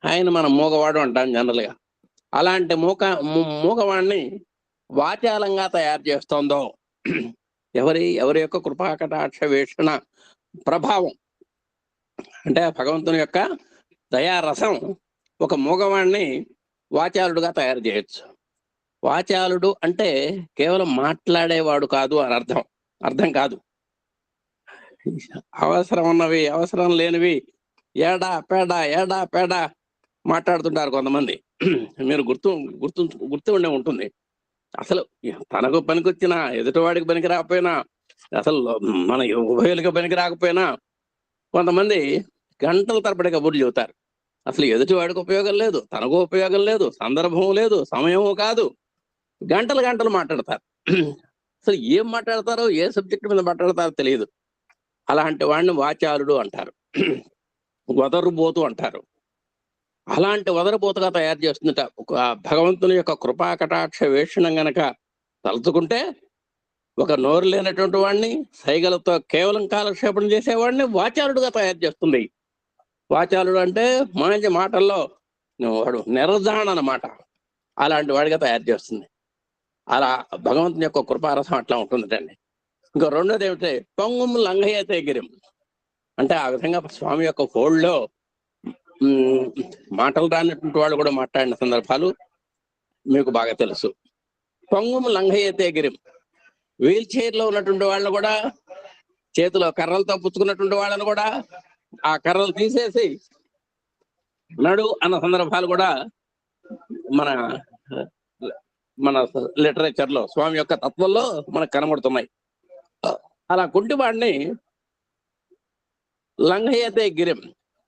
ఆయన మనం మూగవాడు అంటాం జనరల్గా. అలాంటి మూగవాణ్ణి వాచాలంగా తయారు చేస్తోందో ఎవరి యొక్క కృపా కటాక్ష వీక్షణ ప్రభావం, అంటే భగవంతుని యొక్క దయారసం ఒక మూగవాణ్ణి వాచాలుడుగా తయారు చేయొచ్చు. వాచాలుడు అంటే కేవలం మాట్లాడేవాడు కాదు అని అర్థం కాదు. అవసరం ఉన్నవి అవసరం లేనివి ఏడా పేడా మాట్లాడుతుంటారు కొంతమంది. మీరు గుర్తు ఉండే ఉంటుంది. అసలు తనకు పనికొచ్చినా ఎదుటివాడికి పనికి రాకపోయినా, అసలు మన ఉభయులకి పనికి రాకపోయినా కొంతమంది గంటల తరబడి కబుర్లు చెబుతారు. అసలు ఎదుటివాడికి ఉపయోగం లేదు, తనకు ఉపయోగం లేదు, సందర్భం లేదు, సమయము కాదు, గంటలు మాట్లాడతారు. అసలు ఏం మాట్లాడతారో, ఏ సబ్జెక్ట్ మీద మాట్లాడతారో తెలియదు. అలాంటి వాడిని వాచాలుడు అంటారు, వదరుబోతు అంటారు. అలాంటి వదరుబోతుగా తయారు చేస్తుందట భగవంతుని యొక్క కృపా కటాక్ష వీక్షణం గనక తలుచుకుంటే, ఒక నోరు లేనటువంటి వాడిని, సైగలతో కేవలం కాలక్షేపణ చేసేవాడిని వాచాలుడుగా తయారు చేస్తుంది. వాచాలుడు అంటే మంచి మాటల్లో వాడు నిరజాణ అన్నమాట, అలాంటి వాడిగా తయారు చేస్తుంది. అలా భగవంతుని యొక్క కృపారసం అట్లా ఉంటుందండి. ఇంకా రెండోది ఏమిటంటే పొంగుం లంఘయతే గిరిం, అంటే ఆ విధంగా స్వామి యొక్క ఫోల్డ్లో మాటలు రానటువంటి వాళ్ళు కూడా మాట్లాడిన సందర్భాలు మీకు బాగా తెలుసు. పొంగుం లంఘయతే గిరిం, వీల్ చైర్లో ఉన్నటువంటి వాళ్ళని కూడా, చేతిలో కర్రలతో పుచ్చుకున్నటువంటి వాళ్ళని కూడా ఆ కర్రలు తీసేసి నడు అన్న సందర్భాలు కూడా మన లిటరేచర్లో, స్వామి యొక్క తత్వంలో మనకు కనబడుతున్నాయి. అలా కుంటివాడిని లంఘయతే గిరిం,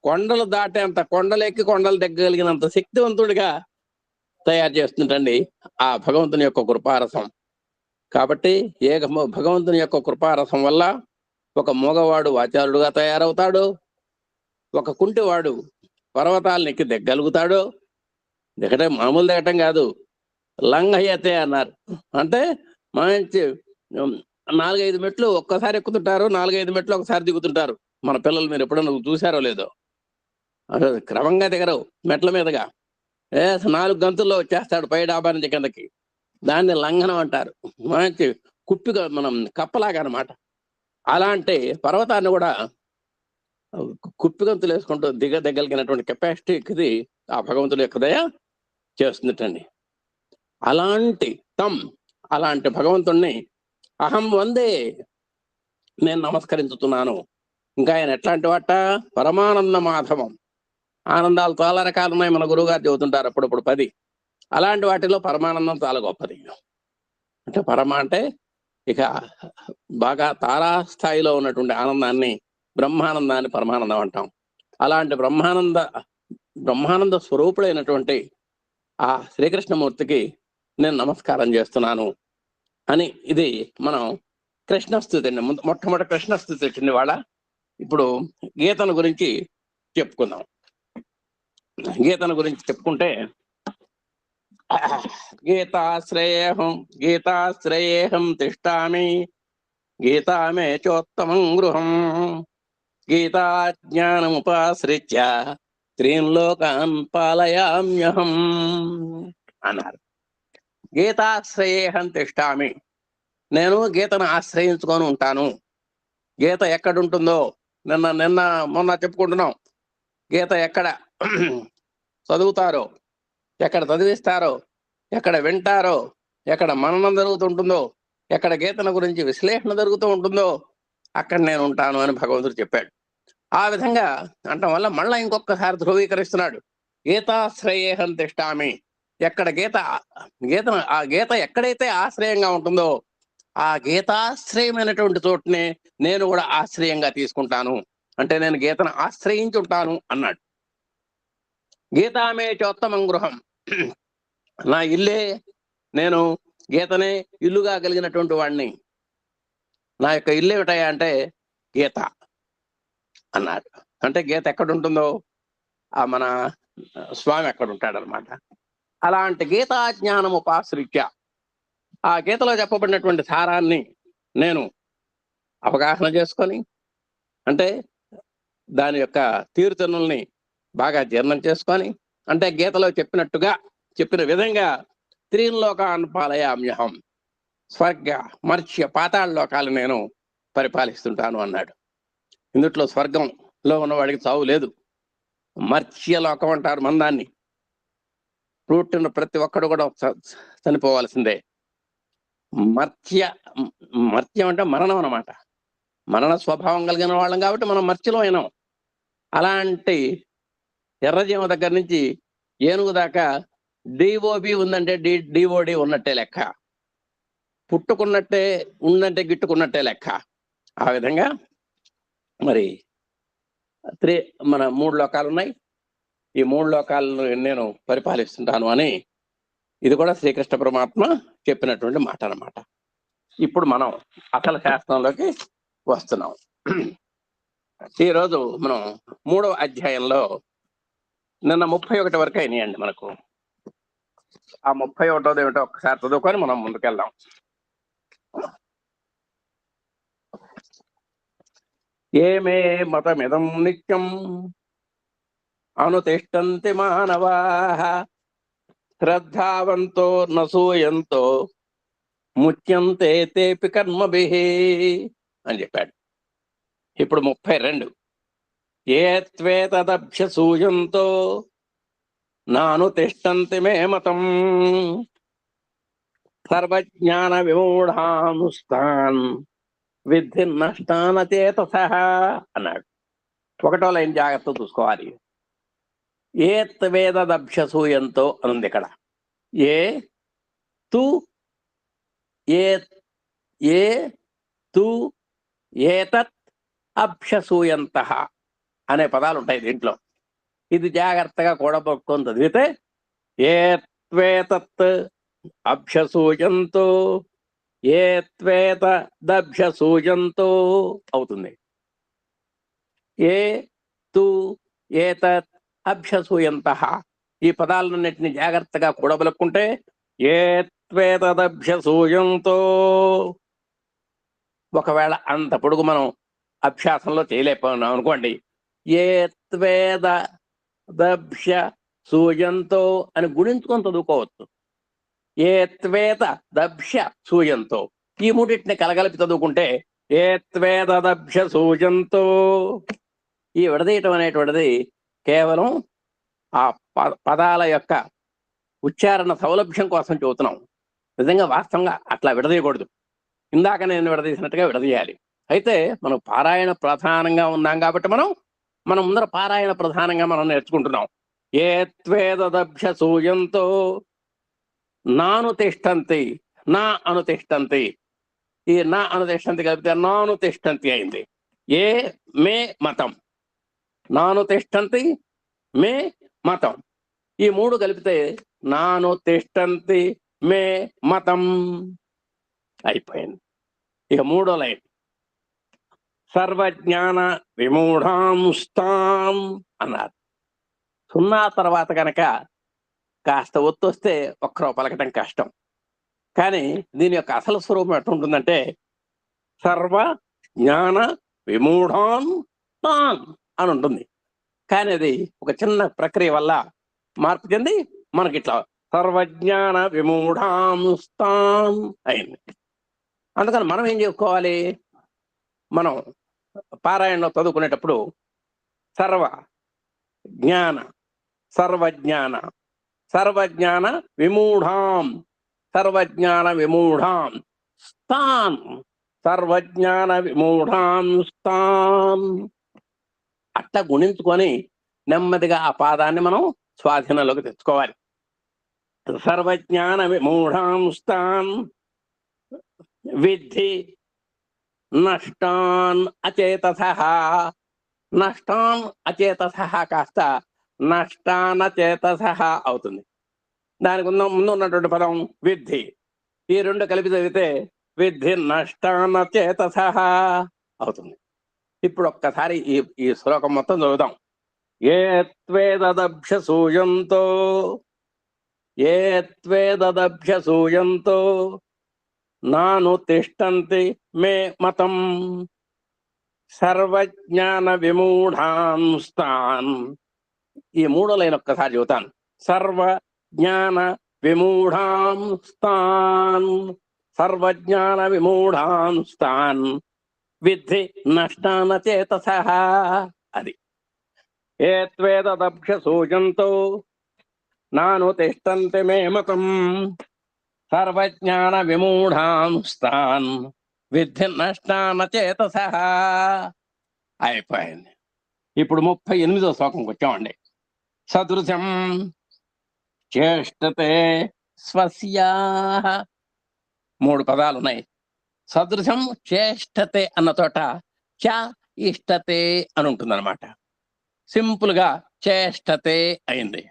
కొండలు దాటేంత, కొండలెక్కి కొండలు దగ్గగలిగినంత శక్తివంతుడిగా తయారు చేస్తుంటండి ఆ భగవంతుని యొక్క కృపారసం. కాబట్టి భగవంతుని యొక్క కృపారసం వల్ల ఒక మూగవాడు వాచాలుడుగా తయారవుతాడు, ఒక కుంటివాడు పర్వతాలను ఎక్కి దిగలుగుతాడు. మామూలు దిగటం కాదు, లంఘయతే అన్నారు. అంటే మంచి 4-5 మెట్లు ఒక్కసారి ఎక్కుతుంటారు, 4-5 మెట్లు ఒకసారి దిగుతుంటారు. మన పిల్లలు మీరు ఎప్పుడన్నా చూసారో లేదో, క్రమంగా దిగరు మెట్ల మీదుగా. 4 గంతుల్లో వచ్చేస్తాడు పై డాబా నుంచి కిందకి. దాన్ని లంఘనం అంటారు. మంచి కుప్పిగా మనం కప్పలాగా అనమాట. అలాంటి పర్వతాన్ని కూడా కుప్పిగంతులు వేసుకుంటూ దిగదగ్గలిగినటువంటి కెపాసిటీకి ఆ భగవంతుడి యొక్క దయ చేస్తుందటండి. అలాంటి భగవంతుణ్ణి అహం వందే, నేను నమస్కరించుతున్నాను. ఇంకా ఆయన ఎట్లాంటి వాట, పరమానంద మాధవం. ఆనందాలు చాలా రకాలు ఉన్నాయి, మన గురువుగారు చెబుతుంటారు అప్పుడప్పుడు 10. అలాంటి వాటిలో పరమానందం చాలా గొప్పది. అంటే అంటే ఇక బాగా తారాస్థాయిలో ఉన్నటువంటి ఆనందాన్ని, బ్రహ్మానందాన్ని పరమానందం అంటాం. అలాంటి బ్రహ్మానంద స్వరూపుడైనటువంటి ఆ శ్రీకృష్ణమూర్తికి నేను నమస్కారం చేస్తున్నాను అని, ఇది మనం కృష్ణస్థుతి అండి. మొట్టమొదటి కృష్ణస్థుతి వచ్చింది వాళ్ళ. ఇప్పుడు గీతను గురించి చెప్పుకుందాం. గీతను గురించి చెప్పుకుంటే, గీతాశ్రయేహం తిష్టామి, గీతా మే చోత్తమం గృహం, గీతా జ్ఞానముపాశ్రిత్య త్రీన్ లోకాన్ పాలయామ్యహం అన్నారు. గీతాశ్రయేహం తిష్టామి, నేను గీతను ఆశ్రయించుకొని ఉంటాను. గీత ఎక్కడుంటుందో మొన్న చెప్పుకుంటున్నాం. గీత ఎక్కడ చదువుతారో, ఎక్కడ చదివిస్తారో, ఎక్కడ వింటారో, ఎక్కడ మననం జరుగుతుంటుందో, ఎక్కడ గీతను గురించి విశ్లేషణ జరుగుతూ ఉంటుందో అక్కడ నేను ఉంటాను అని భగవంతుడు చెప్పాడు. ఆ విధంగా అంటం వల్ల మళ్ళా ఇంకొకసారి ధృవీకరిస్తున్నాడు. గీతాశ్రయేహం తిష్టామి, ఎక్కడ ఆ గీత ఎక్కడైతే ఆశ్రయంగా ఉంటుందో ఆ గీతాశ్రయమైనటువంటి చోటునే నేను కూడా ఆశ్రయంగా తీసుకుంటాను అంటే నేను గీతను ఆశ్రయించి ఉంటాను అన్నాడు. గీతామే చోత్తమం గృహం, నా ఇల్లే, నేను గీతనే ఇల్లుగా కలిగినటువంటి వాడిని, నా యొక్క ఇల్లు ఏమిటాయా అంటే గీత అన్నాడు. అంటే గీత ఎక్కడుంటుందో ఆ మన స్వామి ఎక్కడ ఉంటాడనమాట. అలాంటి గీతా జ్ఞానం ఉపాశ్రిత్య, ఆ గీతలో చెప్పబడినటువంటి సారాన్ని నేను అవగాహన చేసుకొని, అంటే దాని యొక్క తీరుతెన్నుల్ని బాగా జీర్ణం చేసుకొని, అంటే గీతలో చెప్పినట్టుగా చెప్పిన విధంగా త్రీలోకాన్ పాలయామ్యహం, స్వర్గ మర్త్య పాతాళ లోకాలు నేను పరిపాలిస్తుంటాను అన్నాడు. ఇందుట్లో స్వర్గంలో ఉన్నవాడికి చావు లేదు, మర్త్యలోకం అంటారు మందాన్ని. పుట్టిన ప్రతి ఒక్కడు కూడా చనిపోవాల్సిందే. మర్త్యం అంటే మరణం అన్నమాట. మరణ స్వభావం కలిగిన వాళ్ళం కాబట్టి మనం మర్త్యలో అయినాం. అలాంటి ఎర్రజీవ దగ్గర నుంచి ఏనుగు దాకా డిఓబి ఉందంటే డిఓడి ఉన్నట్టే లెక్క, పుట్టుకున్నట్టే ఉందంటే గిట్టుకున్నట్టే లెక్క. ఆ విధంగా మరి మన 3 లోకాలు ఉన్నాయి. ఈ 3 లోకాలను నేను పరిపాలిస్తుంటాను అని ఇది కూడా శ్రీకృష్ణ పరమాత్మ చెప్పినటువంటి మాట అన్నమాట. ఇప్పుడు మనం అసలు శాస్త్రంలోకి వస్తున్నాం. ఈరోజు మనం 3వ అధ్యాయంలో నిన్న 31 వరకు అయినాయండి మనకు. ఆ 31వ ఏమిటో ఒకసారి చదువుకొని మనం ముందుకెళ్దాం. ఏమే మతమిదం నిత్యం అనుతిష్టంతి మానవాః శ్రద్ధావంతో నసూయంతో ముచ్యంతే తేపి కర్మభిః అని చెప్పాడు. ఇప్పుడు 32. ఏ త్వేతదభ్యసూయంతో నానుతిష్టంతి మే మతం సర్వజ్ఞాన విమూఢానుస్తాన్ విద్ధి నష్టానచేతసః అన్నాడు. 1వ లైన్ జాగ్రత్త చూసుకోవాలి. ఏ త్వేతదభ్యసూయంతో అనుంది ఇక్కడ. ఏ తు ఏ తు ఏతత్ అభ్యసూయంతః అనే పదాలు ఉంటాయి దీంట్లో. ఇది జాగ్రత్తగా కూడబొట్టుకొని చదివితే ఏ త్వేతత్ అభ్యసూయంతో ఏ త్వేతదభ్యసూయంతో అవుతుంది. ఏ తు ఏతత్ అభ్యసూయంతః ఈ పదాలన్నింటినీ జాగ్రత్తగా కూడబలుక్కుంటే ఏ త్వేతదభ్యసూయంతో, ఒకవేళ అంత పొడుగు మనం అభ్యాసంలో చేయలేకపోయినాం అనుకోండి, ఏ త్వేతదభ్యసూయంతో అని గుణించుకొని చదువుకోవచ్చు. ఏ త్వేతదభ్యసూయంతో ఈ మూడింటిని కలగలిపి చదువుకుంటే ఏ త్వేతదభ్యసూయంతో. ఈ విడదీయటం అనేటువంటిది కేవలం ఆ పదాల యొక్క ఉచ్చారణ సౌలభ్యం కోసం చెబుతున్నాం. నిజంగా వాస్తవంగా అట్లా విడదీయకూడదు. ఇందాక నేను విడదీసినట్టుగా విడదీయాలి. అయితే మనం పారాయణ ప్రధానంగా ఉన్నాం కాబట్టి మనం ముందర పారాయణ ప్రధానంగా మనం నేర్చుకుంటున్నాం. ఏ త్వేతదభ్యసూయంతో నానుతిష్టంతి, నా అనుతిష్టంతి, ఈ నా అనుతిష్టంతి కలిపితే నానుతిష్టంతి అయింది. ఏ మే మతం, నానుతిష్టంతి మే మతం, ఈ 3 కలిపితే నానుతిష్టంతి మే మతం అయిపోయింది. ఇక 3వ లైన్ సర్వజ్ఞాన విమూఢాంస్తాం అన్నారు. 0 తర్వాత కనుక కాస్త ఒత్తొస్తే ఒక్కరో పలకటం కష్టం. కానీ దీని యొక్క అసలు స్వరూపం ఎట్లుంటుందంటే సర్వ జ్ఞాన విమూఢాన్ తాన్ అని ఉంటుంది. కానీ అది ఒక చిన్న ప్రక్రియ వల్ల మార్పు చెంది మనకి ఇట్లా సర్వజ్ఞాన విమూఢాంస్తాన్ అయింది. అందుకని మనం ఏం చేసుకోవాలి, మనం పారాయణలో చదువుకునేటప్పుడు సర్వజ్ఞాన సర్వజ్ఞాన విమూఢాం, సర్వజ్ఞాన విమూఢాం స్థాన్, సర్వజ్ఞాన విమూఢాం స్థాన్ అట్లా గుణించుకొని నెమ్మదిగా ఆ పాదాన్ని మనం స్వాధీనంలోకి తెచ్చుకోవాలి. సర్వజ్ఞాన విమూఢాం స్థాన్ విద్ధి నష్టాన్ అచేతసః నష్టాన్ అచేతసః కాస్త నష్టానచేతసః అవుతుంది. దానికి ముందు ఉన్నటువంటి పదం విద్ధి. ఈ రెండు కలిపి చదివితే విద్ధి నష్టానచేతసః అవుతుంది. ఇప్పుడు ఒక్కసారి ఈ శ్లోకం మొత్తం చదువుదాం. ఏ త్వేదదభ్యసూయంతో నాను తిష్టంతి మే మతం సర్వజ్ఞాన విమూఢాంస్తాన్. ఈ మూడో లైన్ ఒక్కసారి చెబుతాను. సర్వజ్ఞాన విమూఢాంస్తాన్ విద్ధి నష్టానచేతసః. అది ఏ త్వేదదభ్యసూయంతో నాను తిష్టంతి మే మతం సర్వజ్ఞాన విమూఢాంస్తాన్ విద్ధి నష్టానచేతసః. అయిపోయింది. ఇప్పుడు 38వ శ్లోకంకి వచ్చామండి. సదృశం చేష్టతే స్వస్యాః. 3 పదాలు ఉన్నాయి. సదృశం చేష్టతే అన్న చోట చ ఇష్టతే అని ఉంటుంది అనమాట. సింపుల్ గా చేష్టతే అయింది.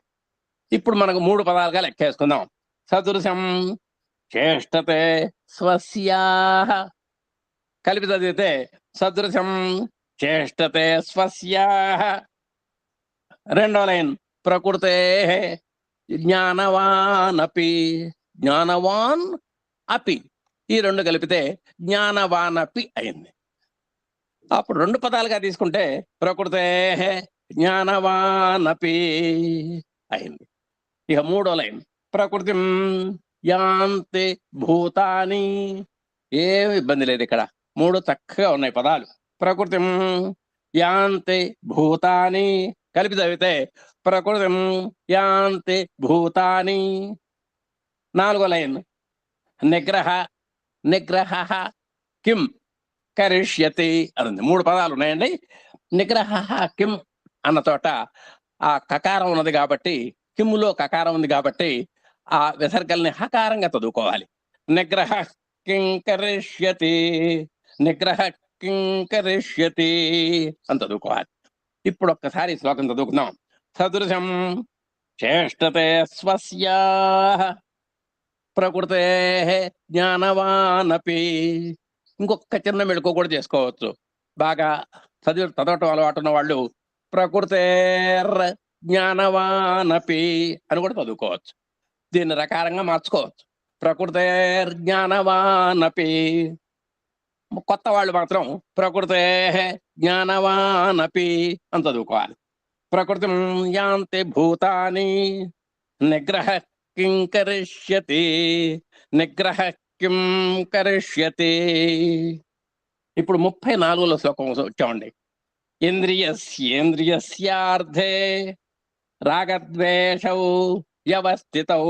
ఇప్పుడు మనకు 3 పదాలుగా లెక్కేసుకుందాం. సదృశం చేష్టతే స్వస్యాః. కలిపి చదివితే సదృశం చేష్టతే స్వస్యాః. రెండో లైన్ ప్రకృతే జ్ఞానవానపి. జ్ఞానవాన్ అపి ఈ రెండు కలిపితే జ్ఞానవానపి అయింది. అప్పుడు 2 పదాలుగా తీసుకుంటే ప్రకృతే జ్ఞానవానపి అయింది. ఇక మూడో లైన్ ప్రకృతిం యాంతి భూతాని. ఏమి ఇబ్బంది లేదు ఇక్కడ. 3 చక్కగా ఉన్నాయి పదాలు. ప్రకృతిం యాంతి భూతాని కలిపి చదివితే ప్రకృతిం యాంతి భూతాని. 4వ లైన్ నిగ్రహ కిం కరిష్యతి అని 3 పదాలు ఉన్నాయండి. నిగ్రహ కిం అన్న చోట ఆ కకారం ఉన్నది కాబట్టి, కిమ్ములో కకారం ఉంది కాబట్టి ఆ విసర్గల్ని హకారంగా చదువుకోవాలి. నిగ్రహ కిం కరిష్యతి, నిగ్రహ కిం కరిష్యతి అని చదువుకోవాలి. ఇప్పుడు ఒక్కసారి శ్లోకం చదువుకుందాం. సదృశం చేష్టతే స్వస్యాః ప్రకృతే జ్ఞానవానపి. ఇంకొక చిన్న మెళుకు కూడా చేసుకోవచ్చు. బాగా చదవటం అలవాటు ఉన్న వాళ్ళు ప్రకృతేర్ జ్ఞానవానపి అని కూడా చదువుకోవచ్చు. దీన్ని రకారంగా మార్చుకోవచ్చు. ప్రకృతేర్ జ్ఞానవానపి. కొత్త వాళ్ళు మాత్రం ప్రకృతే జ్ఞానవానపి అని చదువుకోవాలి. ప్రకృతిం యాంతి భూతాని నిగ్రహ కిం కరిష్యతి, నిగ్రహ కిం కరిష్యతి. ఇప్పుడు 34వ శ్లోకం వచ్చామండి. ఇంద్రియస్యేంద్రియస్యార్థే రాగద్వేషౌ వ్యవస్థితౌ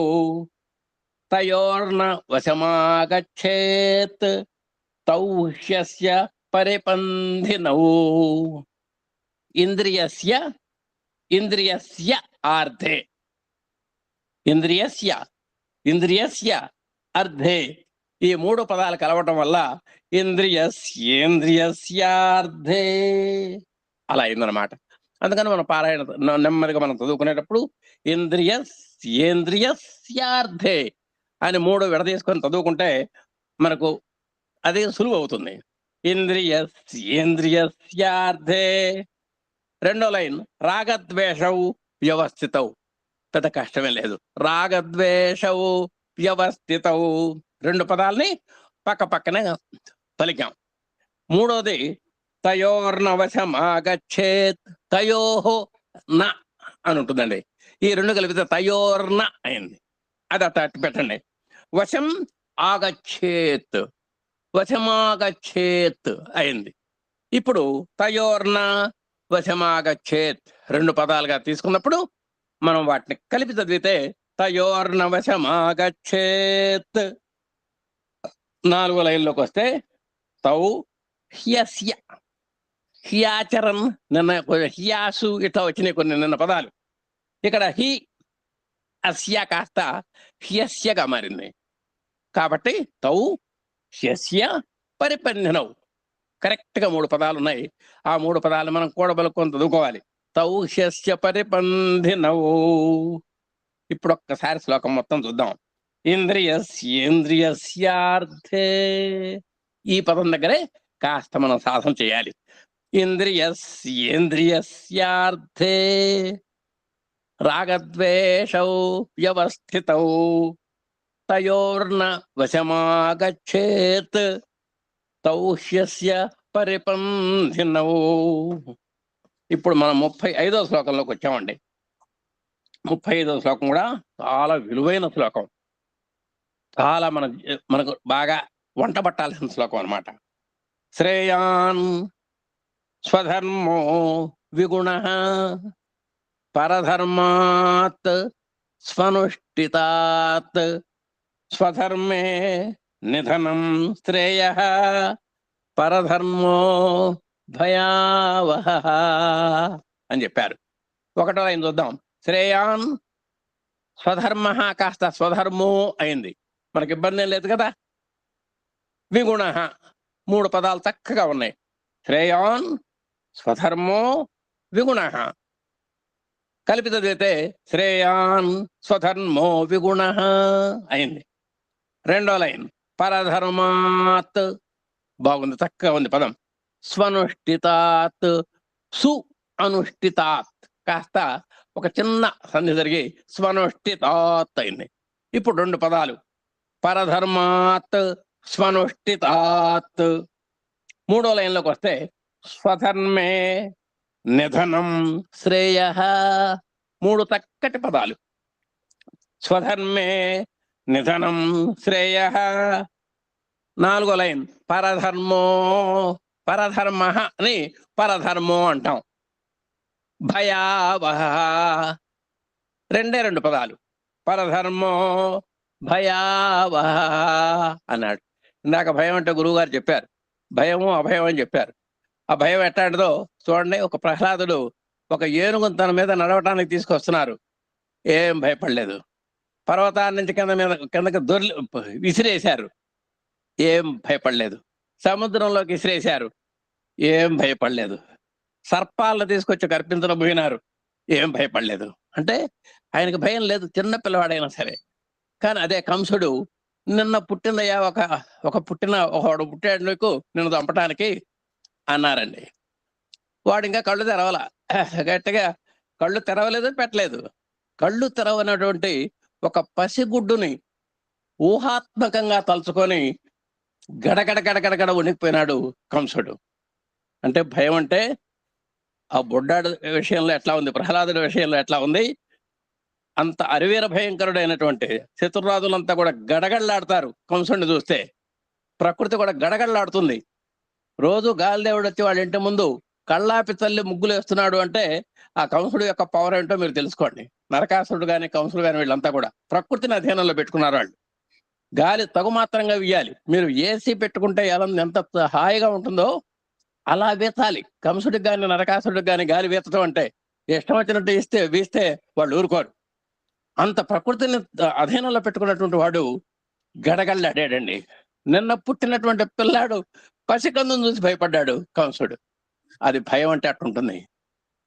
తయోర్న వశమాగచ్చేత్ తౌ హ్యస్య పరిపంధినౌ. ఇంద్రియస్య ఆర్థే, ఇంద్రియస్య అర్థే ఈ 3 పదాలు కలవటం వల్ల ఇంద్రియస్యేంద్రియస్యార్థే అలా అయిందనమాట. అందుకని మనం పారాయణ నెమ్మదిగా మనం చదువుకునేటప్పుడు ఇంద్రియస్యేంద్రియస్యార్థే అని 3 విడదీసుకొని చదువుకుంటే మనకు అది సులువు అవుతుంది. ఇంద్రియస్యేంద్రియస్యార్థే. రెండో లైన్ రాగద్వేషౌ వ్యవస్థితౌ. పెద్ద కష్టమే లేదు. రాగద్వేషౌ వ్యవస్థితౌ 2 పదాలని పక్క పక్కనే పలికాం. మూడోది తయోర్నవశమాగచ్చేత్. తయోహో న అని ఉంటుందండి. ఈ 2 కలిపితే తయోర్న అయింది. అది అట్ట పెట్టండి. వశం ఆగచ్చేత్, వశమాగచ్చేత్ అయింది. ఇప్పుడు తయోర్న వశమాగచ్చేత్ 2 పదాలుగా తీసుకున్నప్పుడు మనం వాటిని కలిపి చదివితే తయోర్న వశమాగచ్చేత్. 4వ లైన్లోకి వస్తే తౌ హ్యస్య, హ్యాచరన్, నిన్న హ్యాసు ఇట్లా వచ్చినాయి కొన్ని నిన్న పదాలు. ఇక్కడ హి అస్య కాస్త హ్యస్యగా మారింది కాబట్టి తౌ హ్యస్య పరిపంధినౌ. కరెక్ట్ గా 3 పదాలు ఉన్నాయి. ఆ 3 పదాలు మనం కూడబలుకొని చదువుకోవాలి. తౌహ్యస్య పరిపంధినౌ. ఇప్పుడు ఒక్కసారి శ్లోకం మొత్తం చూద్దాం. ఇంద్రియస్యేంద్రియస్యార్థే. ఈ పదం దగ్గరే కాస్త మనం సాధన చేయాలి. ఇంద్రియస్యేంద్రియస్యార్థే రాగద్వేషౌ వ్యవస్థితౌ తయోర్న వశమాగచ్చేత్ తౌహ్యస్య పరిపంధినౌ. ఇప్పుడు మనం 35వ శ్లోకంలోకి వచ్చామండి. 35వ శ్లోకం కూడా చాలా విలువైన శ్లోకం. చాలా మనకు బాగా వంట పట్టాల్సిన శ్లోకం అన్నమాట. శ్రేయాన్ స్వధర్మో విగుణః పరధర్మాత్ స్వనుష్ఠితాత్ స్వధర్మే నిధనం శ్రేయః పరధర్మో భయావహః అని చెప్పారు. ఒకటో లైన్ చూద్దాం. శ్రేయాన్ స్వధర్మ కాస్త స్వధర్మో అయింది, మనకి ఇబ్బంది ఏం లేదు కదా. విగుణ 3 పదాలు చక్కగా ఉన్నాయి. శ్రేయాన్ స్వధర్మో విగుణ కలిపి చదివితే శ్రేయాన్ స్వధర్మో విగుణ అయింది. రెండో లైన్ పరధర్మాత్ బాగుంది, చక్కగా ఉంది పదం. స్వనుష్ఠితాత్ సు అనుష్ఠితాత్ కాస్త ఒక చిన్న సంధి జరిగి స్వనుష్ఠితాత్ అయింది. ఇప్పుడు 2 పదాలు పరధర్మాత్ స్వనుష్ఠితాత్. మూడో లైన్లోకి వస్తే స్వధర్మే నిధనం శ్రేయః. 3 చక్కటి పదాలు. స్వధర్మే నిధనం శ్రేయః. 4వ లైన్ పరధర్మో. పరధర్మ అని పరధర్మో అంటాం. భయావహ 2 పదాలు. పరధర్మో భయావహ అన్నాడు. ఇందాక భయం అంటే గురువు గారు చెప్పారు, భయము అభయం అని చెప్పారు. ఆ భయం ఎట్లాంటిదో చూడండి. ఒక ప్రహ్లాదుడు ఒక ఏనుగును తన మీద నడవటానికి తీసుకొస్తున్నారు, ఏం భయపడలేదు. పర్వతాన్ని నుంచి కిందకి విసిరేశారు, ఏం భయపడలేదు. సముద్రంలోకి విసిరేశారు, ఏం భయపడలేదు. సర్పాలను తీసుకొచ్చి కర్పించడం పోయినారు, ఏం భయపడలేదు. అంటే ఆయనకు భయం లేదు, చిన్న పిల్లవాడైనా సరే. కానీ అదే కంసుడు నిన్న పుట్టిందయ్యా ఒకడు పుట్టాడు నీకు, నిన్ను చంపటానికి అన్నారండి. వాడు ఇంకా కళ్ళు తెరవల, గట్టిగా కళ్ళు తెరవలేదు, పెట్టలేదు. కళ్ళు తెరవనటువంటి ఒక పసిగుడ్డుని ఊహాత్మకంగా తలుచుకొని గడగడ వణికిపోయినాడు కంసుడు. అంటే భయం అంటే ఆ బొడ్డాడు విషయంలో ఎట్లా ఉంది, ప్రహ్లాదుడి విషయంలో ఎట్లా ఉంది, అంత అరివీర భయంకరుడైనటువంటి శత్రురాజులంతా కూడా గడగడలాడతారు కంసుడిని చూస్తే. ప్రకృతి కూడా గడగడలాడుతుంది. రోజు గాలిదేవుడు వచ్చి వాళ్ళ ఇంటి ముందు కళ్ళాపి తల్లి ముగ్గులు వేస్తున్నాడు అంటే ఆ కంసుడు యొక్క పవర్ ఏంటో మీరు తెలుసుకోండి. నరకాసురుడు కానీ కంసుడు కానీ వీళ్ళంతా కూడా ప్రకృతిని అధీనంలో పెట్టుకున్నారు. వాళ్ళు గాలి తగుమాత్రంగా వీయాలి. మీరు ఏసీ పెట్టుకుంటే ఎంత హాయిగా ఉంటుందో అలా వీచాలి. కంసుడికి కానీ నరకాసుడికి కానీ గాలి వీచడం అంటే ఇష్టం వచ్చినట్టు వీస్తే వాళ్ళు ఊరుకోరు. అంత ప్రకృతిని అధీనంలో పెట్టుకున్నటువంటి వాడు గడగళ్ళాడాడండి. నిన్న పుట్టినటువంటి పిల్లాడు పసికందును చూసి భయపడ్డాడు కంసుడు. అది భయం అంటే అట్టుంటుంది.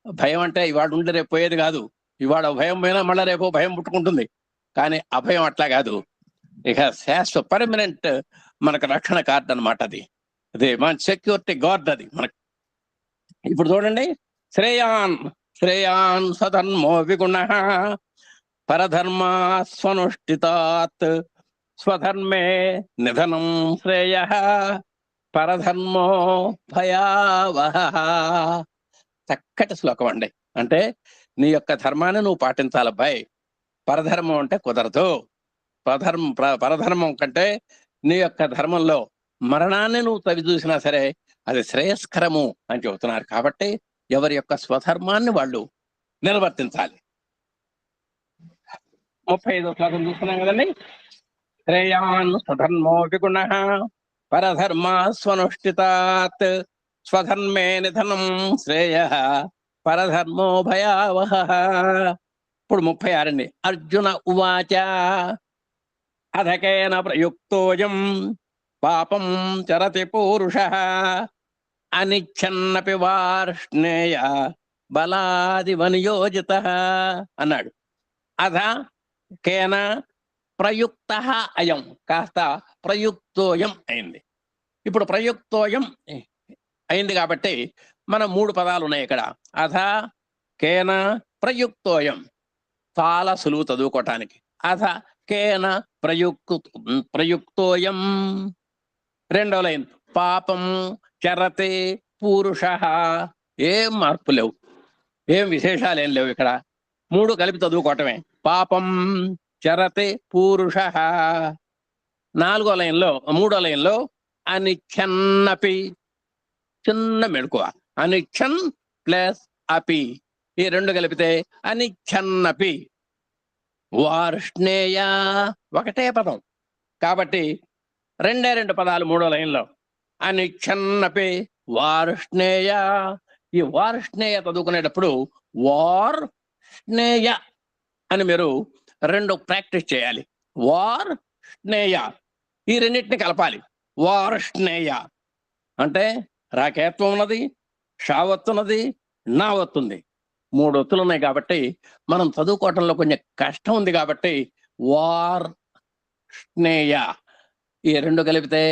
భయం అంటే ఇవాడు ఉండి రేపు పోయేది కాదు. ఇవాడు భయం పోయినా మళ్ళీ రేపు భయం పుట్టుకుంటుంది. కానీ అభయం అట్లా కాదు, ఇక శాశ్వత పర్మనెంట్ మనకు రక్షణ కార్డ్ అనమాట. అదే మన సెక్యూరిటీ గార్డ్ అది మనకు. ఇప్పుడు చూడండి, శ్రేయాన్ సధర్మో విగుణ పరధర్మా స్వనుష్ఠితాత్ స్వధర్మే నిధనం శ్రేయః పరధర్మో భయావహ. చక్కటి శ్లోకం అండి. అంటే నీ యొక్క ధర్మాన్ని నువ్వు పాటించాలబ్బాయి. పరధర్మం అంటే కుదరదు. పరధర్మం కంటే నీ యొక్క ధర్మంలో మరణాన్ని నువ్వు తవి చూసినా సరే అది శ్రేయస్కరము అని చెబుతున్నారు. కాబట్టి ఎవరి యొక్క స్వధర్మాన్ని వాళ్ళు నిర్వర్తించాలి. 35వ శ్లోకం చూస్తున్నాం కదండి. శ్రేయాన్ స్వధర్మో విగుణ పరధర్మా స్వనుష్ఠితాత్ స్వధర్మే నిధనం శ్రేయః పరధర్మో భయావహ. ఇప్పుడు 36 అర్జున ఉవాచ అధకేన ప్రయుక్తోయం పాపం చరతి పూరుషః అనిచ్చన్నపి వార్ష్ణేయ బలాదివనియోజిత అన్నాడు. అథ కేన ప్రయుక్త అయం కాస్త ప్రయుక్తోయం అయింది. ఇప్పుడు ప్రయుక్తోయం అయింది కాబట్టి మనం 3 పదాలు ఉన్నాయి ఇక్కడ. అథ కేన ప్రయుక్తోయం చాలా సులువు చదువుకోవటానికి. అథ కేన ప్రయుక్తోయం. రెండో లైన్ పాపం చరతే పూరుష. ఏం మార్పు లేవు, ఏం విశేషాలు ఏం లేవు ఇక్కడ. 3 కలిపి చదువుకోవటమే. పాపం చరతే పూరుష. మూడో లైన్లో అనిచ్చన్నపి, చిన్న మెడుకువ, అనిచ్చన్ ప్లస్ అపి, ఈ 2 కలిపితే అనిచ్చన్నపి. వార్ష్ణేయ ఒకటే పదం కాబట్టి 2 పదాలు మూడో లైన్లో. అనిచ్చన్నపి వార్ష్ణేయ. ఈ వార్ష్ణేయ చదువుకునేటప్పుడు వార్ష్ణేయ అని మీరు 2 ప్రాక్టీస్ చేయాలి. వార్ష్ణేయ, ఈ రెండింటిని కలపాలి. వార్ష్ణేయ అంటే రాకేత్వం ఉన్నది, షావత్తున్నది, నా వత్తుంది, 3 ఒత్తులు ఉన్నాయి కాబట్టి మనం చదువుకోవటంలో కొంచెం కష్టం ఉంది కాబట్టి వార్ష్ణేయ, ఈ 2 కలిపితే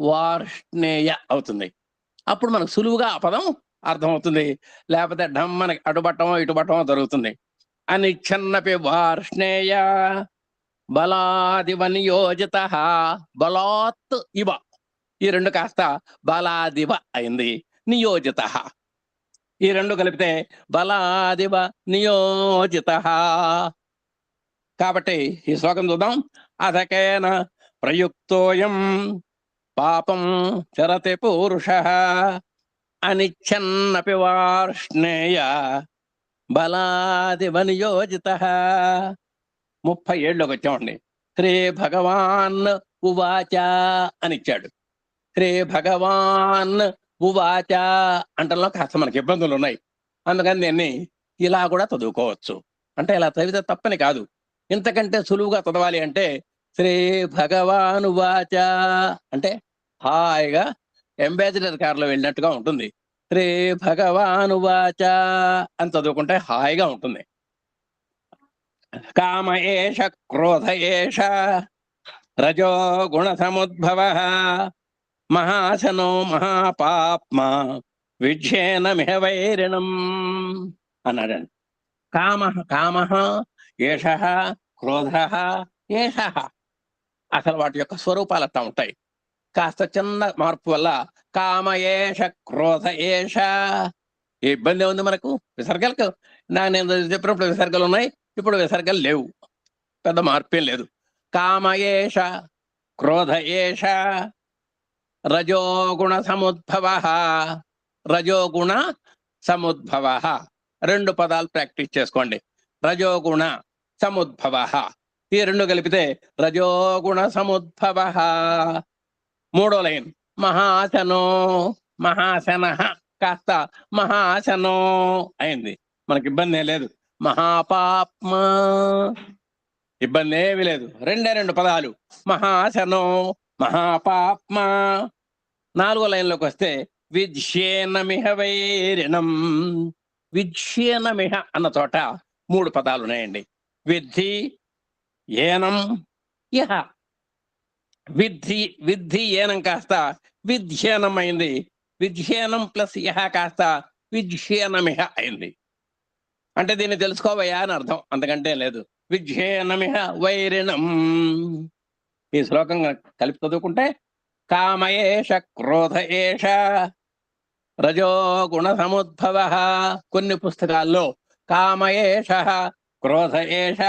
వార్ష్ణేయ అవుతుంది. అప్పుడు మనకు సులువుగా ఆ పదం అర్థమవుతుంది. లేకపోతే మనకి అటుబట్టమో ఇటుబట్టమో జరుగుతుంది. అనిచ్చన్నపి వార్ష్ణేయ బలాదివ నియోజిత. బలాత్ ఇవ, ఈ 2 కాస్త బలాదివ అయింది. నియోజిత, ఈ 2 కలిపితే బలాదివ నియోజిత. కాబట్టి ఈ శ్లోకం చూద్దాం. అథకేన ప్రయుక్తోయం పాపం చరతే పూరుష అనిచ్చన్నపి వార్ష్ణేయ బలాదివ నియోజిత. 37లోకి వచ్చామండి. శ్రీ భగవాన్ ఉవాచ అనిచ్చాడు. శ్రీ భగవాన్ ఉవాచ అంటలో కాస్త మనకి ఇబ్బందులు ఉన్నాయి. అందుకని దీన్ని ఇలా కూడా చదువుకోవచ్చు. అంటే ఇలా చదివితే తప్పని కాదు, ఇంతకంటే సులువుగా చదవాలి అంటే శ్రీ భగవాన్ ఉవాచ అంటే హాయిగా అంబాసిడర్ కారులో వెళ్ళినట్టుగా ఉంటుంది. శ్రీ భగవాన్ ఉవాచ అని చదువుకుంటే హాయిగా ఉంటుంది. కామ ఏష క్రోధ ఏష రజో గుణ సముద్భవ మహాశనో మహాపాప్మ విజ్ఞేనమిహ వైరిణం అన్నాడండి. కామ ఏష క్రోధ ఏష, అసలు వాటి యొక్క స్వరూపాలు అట్లా ఉంటాయి. కాస్త చిన్న మార్పు వల్ల కామ ఏష క్రోధ ఏష. ఇబ్బంది ఉంది మనకు. విసర్గలకు నేను చెప్పినప్పుడు విసర్గలు ఉన్నాయి, ఇప్పుడు విసర్గలు లేవు, పెద్ద మార్పేం లేదు. కామ ఏష క్రోధ ఏష రజోగుణ సముద్భవ. రజోగుణ సముద్భవ 2 పదాలు ప్రాక్టీస్ చేసుకోండి. రజోగుణ సముద్భవ, ఈ 2 కలిపితే రజోగుణ సముద్భవ. మూడో లైన్ మహాశనో మహాశన కాస్త మహాశనో అయింది. మనకి ఇబ్బంది ఏం లేదు. మహాపాప్మ ఇబ్బంది ఏమి లేదు. 2 పదాలు మహాశనో మహాపాప్మ. 4వ లైన్లోకి వస్తే విజ్ఞేనమిహ వైరిణం. విజ్ఞేనమిహ అన్న చోట 3 పదాలు ఉన్నాయండి. విద్ధి ఏనం ఇహ. విద్ధి ఏనం కాస్త విధ్యేనం అయింది. విధ్యేనం ప్లస్ ఇహ కాస్త విజ్ఞేనమిహ అయింది. అంటే దీన్ని తెలుసుకోవయ్యా అని అర్థం, అంతకంటే లేదు. విజ్ఞేనమిహ వైరిణం. ఈ శ్లోకం కలిపి చదువుకుంటే కామ ఏష క్రోధ ఏష రజో గుణ సముద్భవ. కొన్ని పుస్తకాల్లో కామ ఏష క్రోధ ఏష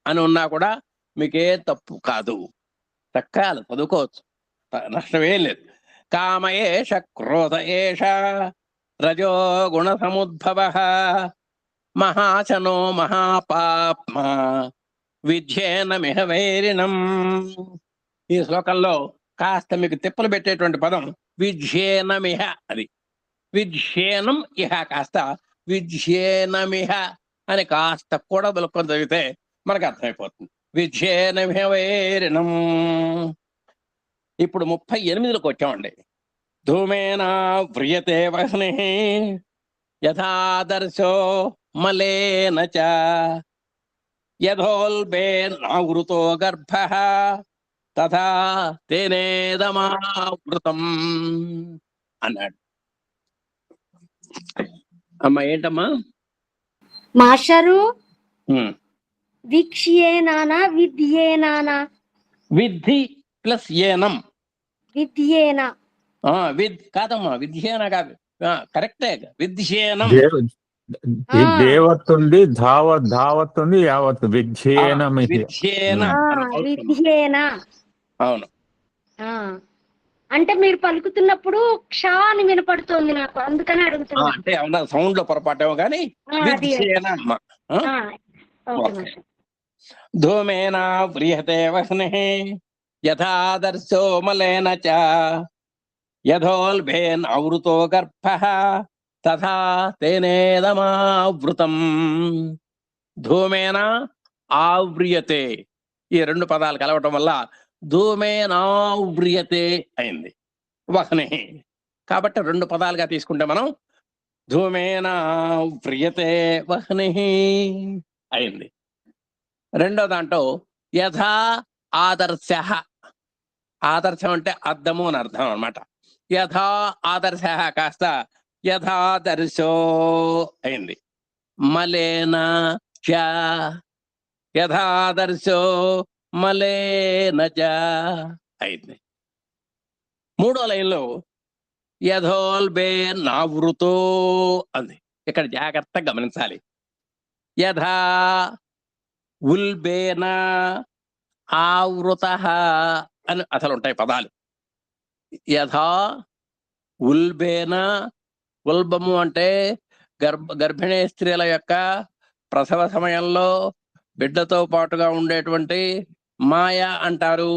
అని ఉన్నా కూడా మీకే తప్పు కాదు, చక్కగా చదువుకోవచ్చు, నష్టమేం లేదు. కామ ఏష క్రోధ ఏష రజో గుణ సముద్భవ మహాశనో మహాపాప్మ విజ్ఞేనమిహ వైరిణం. ఈ శ్లోకంలో కాస్త మీకు తిప్పలు పెట్టేటువంటి పదం విజ్ఞేనమిహ. అది విజ్ఞేనం ఇహ కాస్త విజ్ఞేనమిహ అని కాస్త కూడా బలుకొని చదివితే మనకు అర్థమైపోతుంది. విజ్ఞేనమిహ వైరిణం. ఇప్పుడు 38లోకి వచ్చామండి. ధూమేన వ్రియతే వహ్నిః యథాదర్శో మలేన చ యథోల్బేనావృతో గర్భః తథా తేనేదమావృతం అన్నాడు. అమ్మా ఏంటమ్మా? మాస్టరు ఉమ్. వీక్ష్యేనానా విద్యేనానా? విద్ధి ప్లస్ ఏనం. విద్యేనా. విద్ కాదమ్మా, విద్యేన కాదు. కరెక్టే, విద్యేనం. దేవత్ ఉంది, ధావత్ ఉంది, యావత్ విద్యేనం. విద్యేన విద్యేనా. అవును. అంటే మీరు పలుకుతున్నప్పుడు క్ష అని వినపడుతోంది నాకు, అందుకని అడుగుతున్నా. అంటే అవునా, సౌండ్ లో పొరపాటేమో కానీ విద్యేన అమ్మా. ధూమేన వ్రియతే వహ్నిః యథాదర్శో మలేన చ యథోల్బేన్ ఆవృతో గర్భః తథా తేనేదమావృతం. ధూమేన ఆవ్రియతే, ఈ రెండు పదాలు కలవటం వల్ల ధూమేనావ్రియతే అయింది వహ్నిః. కాబట్టి రెండు పదాలుగా తీసుకుంటే మనం ధూమేనావ్రియతే వహ్నిః అయింది. రెండో దాంట్లో యథా ఆదర్శ. ఆదర్శం అంటే అర్థము అని అర్థం అన్నమాట. యథా ఆదర్శ కాస్త యథాదర్శో అయింది. మలేన చ యథాదర్శో మలేన చ అయింది. మూడో లైన్లో యథోల్బేనావృతో అంది. ఇక్కడ జాగ్రత్తగా గమనించాలి. యథా ఉల్బేన ఆవృత అని అసలు ఉంటాయి పదాలు. యథా ఉల్బేన, ఉల్బము అంటే గర్భిణీ స్త్రీల యొక్క ప్రసవ సమయంలో బిడ్డతో పాటుగా ఉండేటువంటి మాయ అంటారు,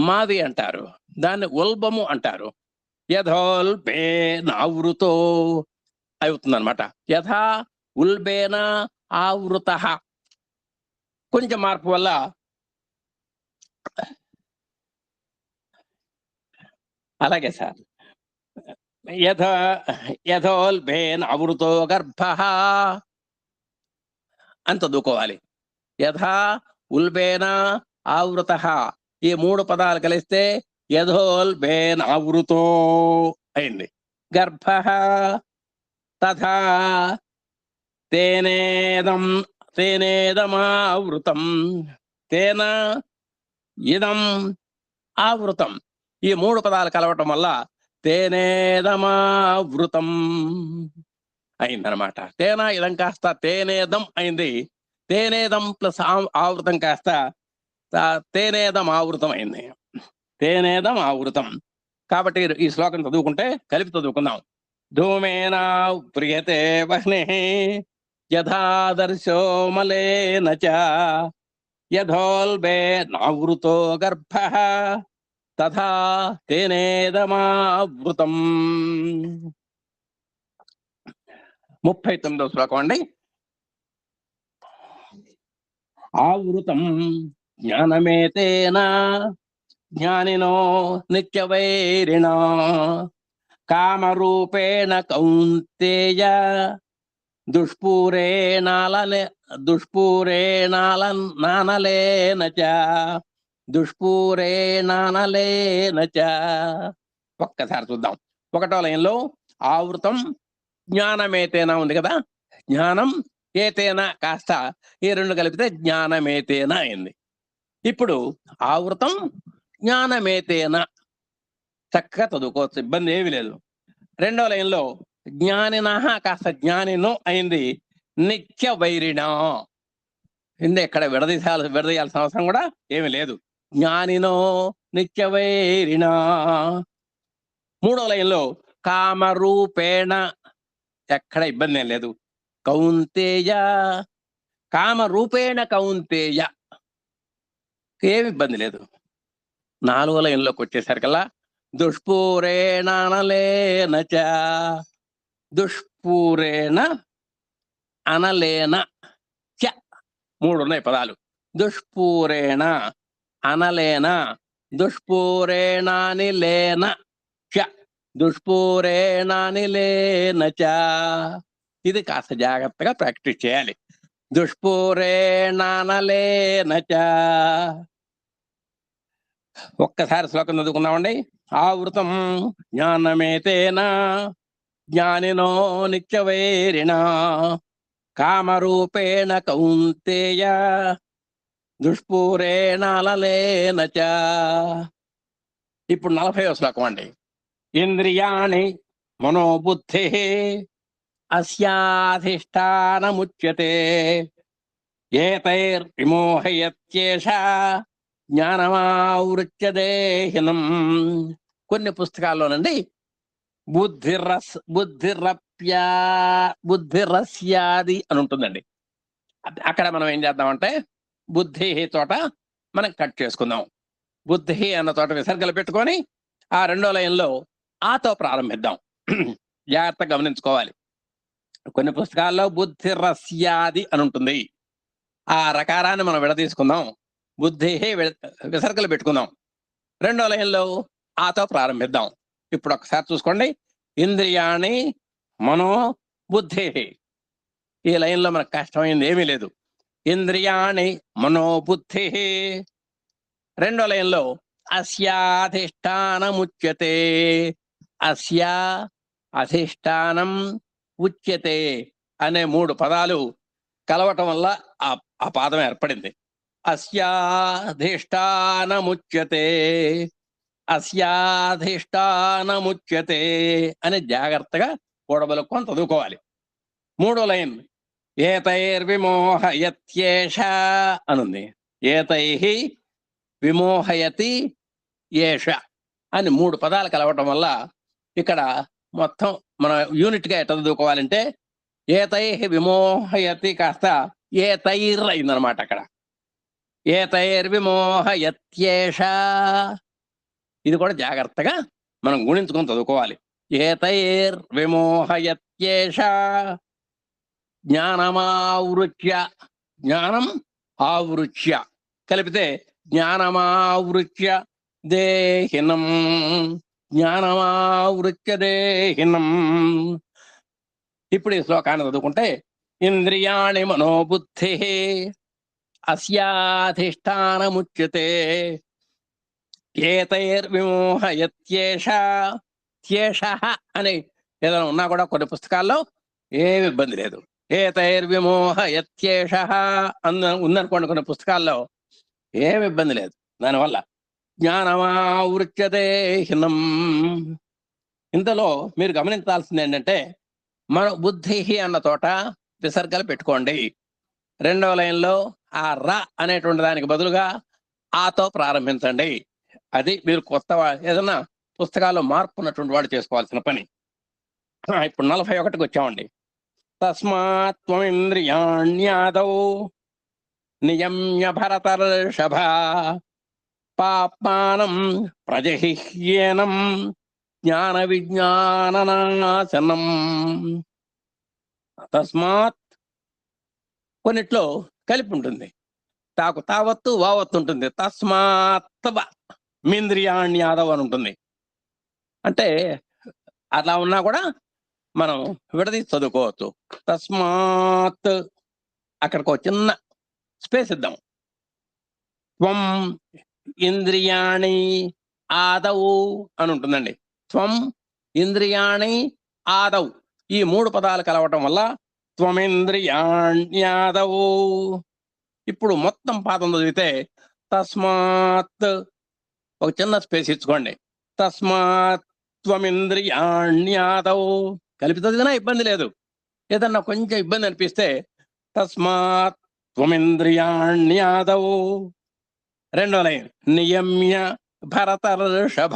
మాది అంటారు, దాన్ని ఉల్బము అంటారు. యథోల్బేనావృతో అవుతుంది అనమాట. యథా ఉల్బేన ఆవృత. కొంచెం మార్పు వల్ల అలాగే సార్. యథోల్బేన్ ఆవృతో గర్భః అని చదువుకోవాలి. యథా ఉల్బేన ఆవృత, ఈ మూడు పదాలు కలిస్తే యథోల్బేన్ ఆవృతో అయింది. గర్భః తథా తేనేదమావృతం, తేన ఇదం ఆవృతం. ఈ మూడు పదాలు కలవటం వల్ల తేనేదమావృతం అయిందనమాట. తేన ఇదం కాస్త తేనేదం అయింది. తేనేదం ప్లస్ ఆవృతం కాస్త తేనేదం ఆవృతం అయింది. తేనేదం ఆవృతం. కాబట్టి ఈ శ్లోకం చదువుకుంటే కలిపి చదువుకుందాం. ధూమేన వ్రియతే వహ్నిః యథాదర్శో మలేన చ యథోల్బేనావృతో గర్భః తథా తేనేదమావృతం. 39వ శ్లోకం అండి. ఆవృతం జ్ఞానమేతేన జ్ఞానినో నిత్యవైరిణా కామరూపేణ కౌంతేయ దుష్పూరేణానలేన చ దుష్పూరేణానలేన చ. ఒక్కసారి చూద్దాం. ఒకటో లైన్లో ఆవృతం జ్ఞానమేతేనా ఉంది కదా. జ్ఞానం ఏతేనా కాస్త ఈ రెండు కలిపితే జ్ఞానమేతేనా అయింది. ఇప్పుడు ఆవృతం జ్ఞానమేతేనా చక్కగా చదువుకోవచ్చు, ఇబ్బంది ఏమీ లేదు. రెండో లైన్లో జ్ఞానినః కాస్త జ్ఞానినో అయింది. నిత్య వైరిణ ఇందే, ఇక్కడ విడదీయాల్సిన అవసరం కూడా ఏమి లేదు. జ్ఞానినో నిత్య వైరిణ. మూడో లైన్లో కామరూపేణ, ఎక్కడ ఇబ్బంది ఏం లేదు. కౌంతేయ, కామరూపేణ కౌంతేయ, ఏమి ఇబ్బంది లేదు. నాలుగో లైన్లోకి వచ్చేసరికల్లా దుష్పూరేణానలేన చ, దుష్పూరేణ అనలేన చ, మూడు ఉన్నాయి పదాలు. దుష్పూరేణ అనలేన దుష్పూరేణానిలేన చ. దుష్పూరేణానిలేనచ. ఇది కాస్త జాగ్రత్తగా ప్రాక్టీస్ చేయాలి. దుష్పూరేణానలేనచ. ఒక్కసారి శ్లోకం చదువుకుందామండి. ఆవృతం జ్ఞానమేతేన జ్ఞానినో నిత్యవైరిణ కామరూపేణ కౌంతేయ దుష్పూరేణాలలేనచ. ఇప్పుడు 40వ శ్లోకం అండి. ఇంద్రియాణి మనోబుద్ధి అస్యాధిష్టానముచ్యతే ఏతైర్విమోహయత్యేష జ్ఞానమావృత్య దేహినం. కొన్ని పుస్తకాల్లోనండి బుద్ధిరస్యాది అని ఉంటుందండి. అక్కడ మనం ఏం చేద్దామంటే బుద్ధి తోట మనం కట్ చేసుకుందాం. బుద్ధి అన్న తోట విసర్గలు పెట్టుకొని ఆ 2వ లైన్లో ఆతో ప్రారంభిద్దాం. జాగ్రత్తగా గమనించుకోవాలి. కొన్ని పుస్తకాల్లో బుద్ధిరస్యాది అని ఉంటుంది. ఆ రకారాన్ని మనం విడదీసుకుందాం. బుద్ధి విసర్గలు పెట్టుకుందాం. 2వ లైన్లో ఆతో ప్రారంభిద్దాం. ఇప్పుడు ఒకసారి చూసుకోండి. ఇంద్రియాణి మనో బుద్ధి. ఈ లైన్లో మనకు కష్టమైంది ఏమీ లేదు. ఇంద్రియాణి మనోబుద్ధి. 2వ లైన్లో అస్యాధిష్టానముచ్యతే. అస్య అధిష్టానం ఉచ్యతే అనే 3 పదాలు కలవటం వల్ల ఆ పాదం ఏర్పడింది. అస్యాధిష్టానముచ్యతే, అస్యాధిష్టానముచ్యతే అని జాగ్రత్తగా కూడబలుకొని చదువుకోవాలి. 3వ లైన్ ఏతైర్విమోహయత్యేష అనుంది. ఏతైహి విమోహయతి ఏష అని 3 పదాలు కలవటం వల్ల ఇక్కడ మొత్తం మన యూనిట్గా ఎట్లా చదువుకోవాలంటే ఏతైహి విమోహయతి కాస్త ఏతైర్ అయిందనమాట. అక్కడ ఏతైర్విమోహయత్యేష. ఇది కూడా జాగ్రత్తగా మనం గుణించుకొని చదువుకోవాలి. ఏతైర్విమోహయత్యేష జ్ఞానమావృత్య. జ్ఞానం ఆవృత్య కలిపితే జ్ఞానమావృత్య దేహినం. జ్ఞానమావృత్య దేహినం. ఇప్పుడు ఈ శ్లోకాన్ని చదువుకుంటే ఇంద్రియాణి మనోబుద్ధి అస్యాధిష్టానముచ్యతే ఏతైర్విమోహయత్యేష. త్యేషః అని ఏదైనా ఉన్నా కూడా కొన్ని పుస్తకాల్లో ఏమి ఇబ్బంది లేదు. ఏతైర్విమోహయత్యేష ఉందనుకోండి కొన్ని పుస్తకాల్లో ఏమి ఇబ్బంది లేదు. దానివల్ల జ్ఞానమావృత్య దేహినం. ఇంతలో మీరు గమనించాల్సింది ఏంటంటే మన బుద్ధి అన్న తోట విసర్గలు పెట్టుకోండి. 2వ లైన్లో ఆ ర అనేటువంటి దానికి బదులుగా ఆతో ప్రారంభించండి. అది మీరు కొత్త ఏదైనా పుస్తకాల్లో మార్పు ఉన్నటువంటి వాడు చేసుకోవాల్సిన పని. ఇప్పుడు 41కి వచ్చామండి. తస్మాత్ త్వమింద్రియాణ్యాదౌ నియమ్య భరతర్షభ పాప్మానం ప్రజహిహ్యేనం జ్ఞాన విజ్ఞాననాశనం. తస్మాత్ కొన్నిట్లో కలిపి ఉంటుంది. తాకు తావత్తు వావత్తు ఉంటుంది. తస్మాత్ మింద్రియాణ్యాదవ్ అని ఉంటుంది. అంటే అలా ఉన్నా కూడా మనం విడదీసి చదువుకోవచ్చు. తస్మాత్ అక్కడికి ఒక చిన్న స్పేస్ ఇద్దాం. త్వం ఇంద్రియాణి ఆదవు అని ఉంటుందండి. త్వం ఇంద్రియాణి ఆదవు ఈ 3 పదాలు కలవటం వల్ల త్వమింద్రియాణ్యాదవు. ఇప్పుడు మొత్తం పాదం చదివితే తస్మాత్ ఒక చిన్న స్పేస్ ఇచ్చుకోండి. తస్మాత్ త్వమింద్రియాణ్యాదవు కలిపి చదివినా ఇబ్బంది లేదు. ఏదన్నా కొంచెం ఇబ్బంది అనిపిస్తే తస్మాత్ త్వమింద్రియాణ్యాదవు. 2వ లైన్ నియమ్య భరతర్షభ.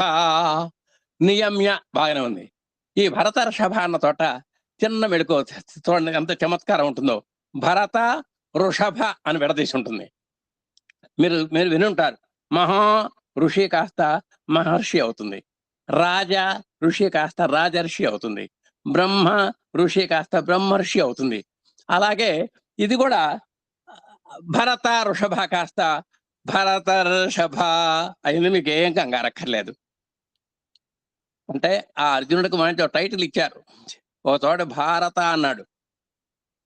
నియమ్య బాగానే ఉంది. ఈ భరతర్షభ అన్న తోట చిన్న మెడుకో చూడండి ఎంత చమత్కారం ఉంటుందో. భరత వృషభ అని విడదీసి ఉంటుంది. మీరు విని ఉంటారు. మహా ఋషి కాస్త మహర్షి అవుతుంది. రాజ ఋషి కాస్త రాజర్షి అవుతుంది. బ్రహ్మ ఋషి కాస్త బ్రహ్మర్షి అవుతుంది. అలాగే ఇది కూడా భరత వృషభ కాస్త భరతర్షభ అయింది. మీకు ఏం కంగారక్కర్లేదు. అంటే ఆ అర్జునుడికి మంచి టైటిల్ ఇచ్చారు. ఓ చోట భారత అన్నాడు,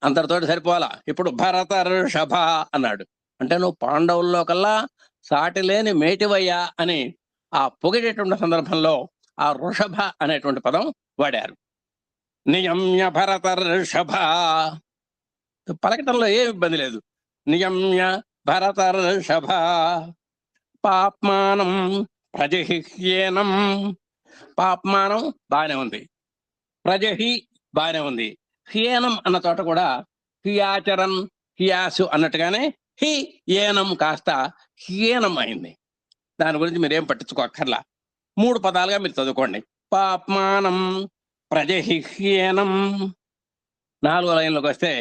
అంతటితోటి సరిపోలా. ఇప్పుడు భరత ఋషభ అన్నాడు. అంటే నువ్వు పాండవుల్లో కల్లా సాటి లేని మేటివయ్యా అని ఆ పొగిడేటువంటి సందర్భంలో ఆ వృషభ అనేటువంటి పదం వాడారు. నియమ్య భరత ఋషభ, పలకటంలో ఏం ఇబ్బంది లేదు. నియమ్య భరత ఋషభ పాప్మానం ప్రజహిహ్యేనం. పాప్మానం బానే ఉంది, ప్రజహి బానే ఉంది. హ్యేనం అన్న చోట కూడా హియాచరన్ హియాసు అన్నట్టుగానే హి ఏనం కాస్త హ్యేనం అయింది. దాని గురించి మీరేం పట్టించుకోక్కర్లా. 3 పదాలుగా మీరు చదువుకోండి. పాప్మానం ప్రజహిహ్యేనం. 4వ లైన్లోకి వస్తే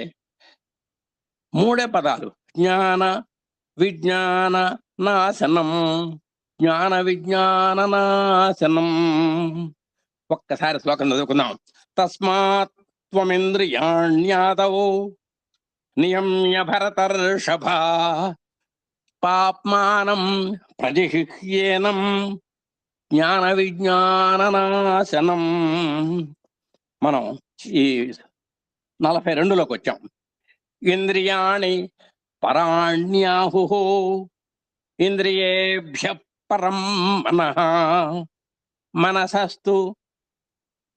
3 పదాలు. జ్ఞాన విజ్ఞాన నాశనం, జ్ఞాన విజ్ఞాన నాశనం. ఒక్కసారి శ్లోకం చదువుకుందాం. తస్మాత్ త్వమింద్రియాణ్యాదౌ నియమ్య భరతర్షభ పాప్మానం ప్రజిహ్యేనం జ్ఞాన విజ్ఞాన నాశనం. మనం ఈ 42లోకి వచ్చాం. ఇంద్రియాణి పరాణ్యాహు ఇంద్రియేభ్య పరం మనః మనసస్తు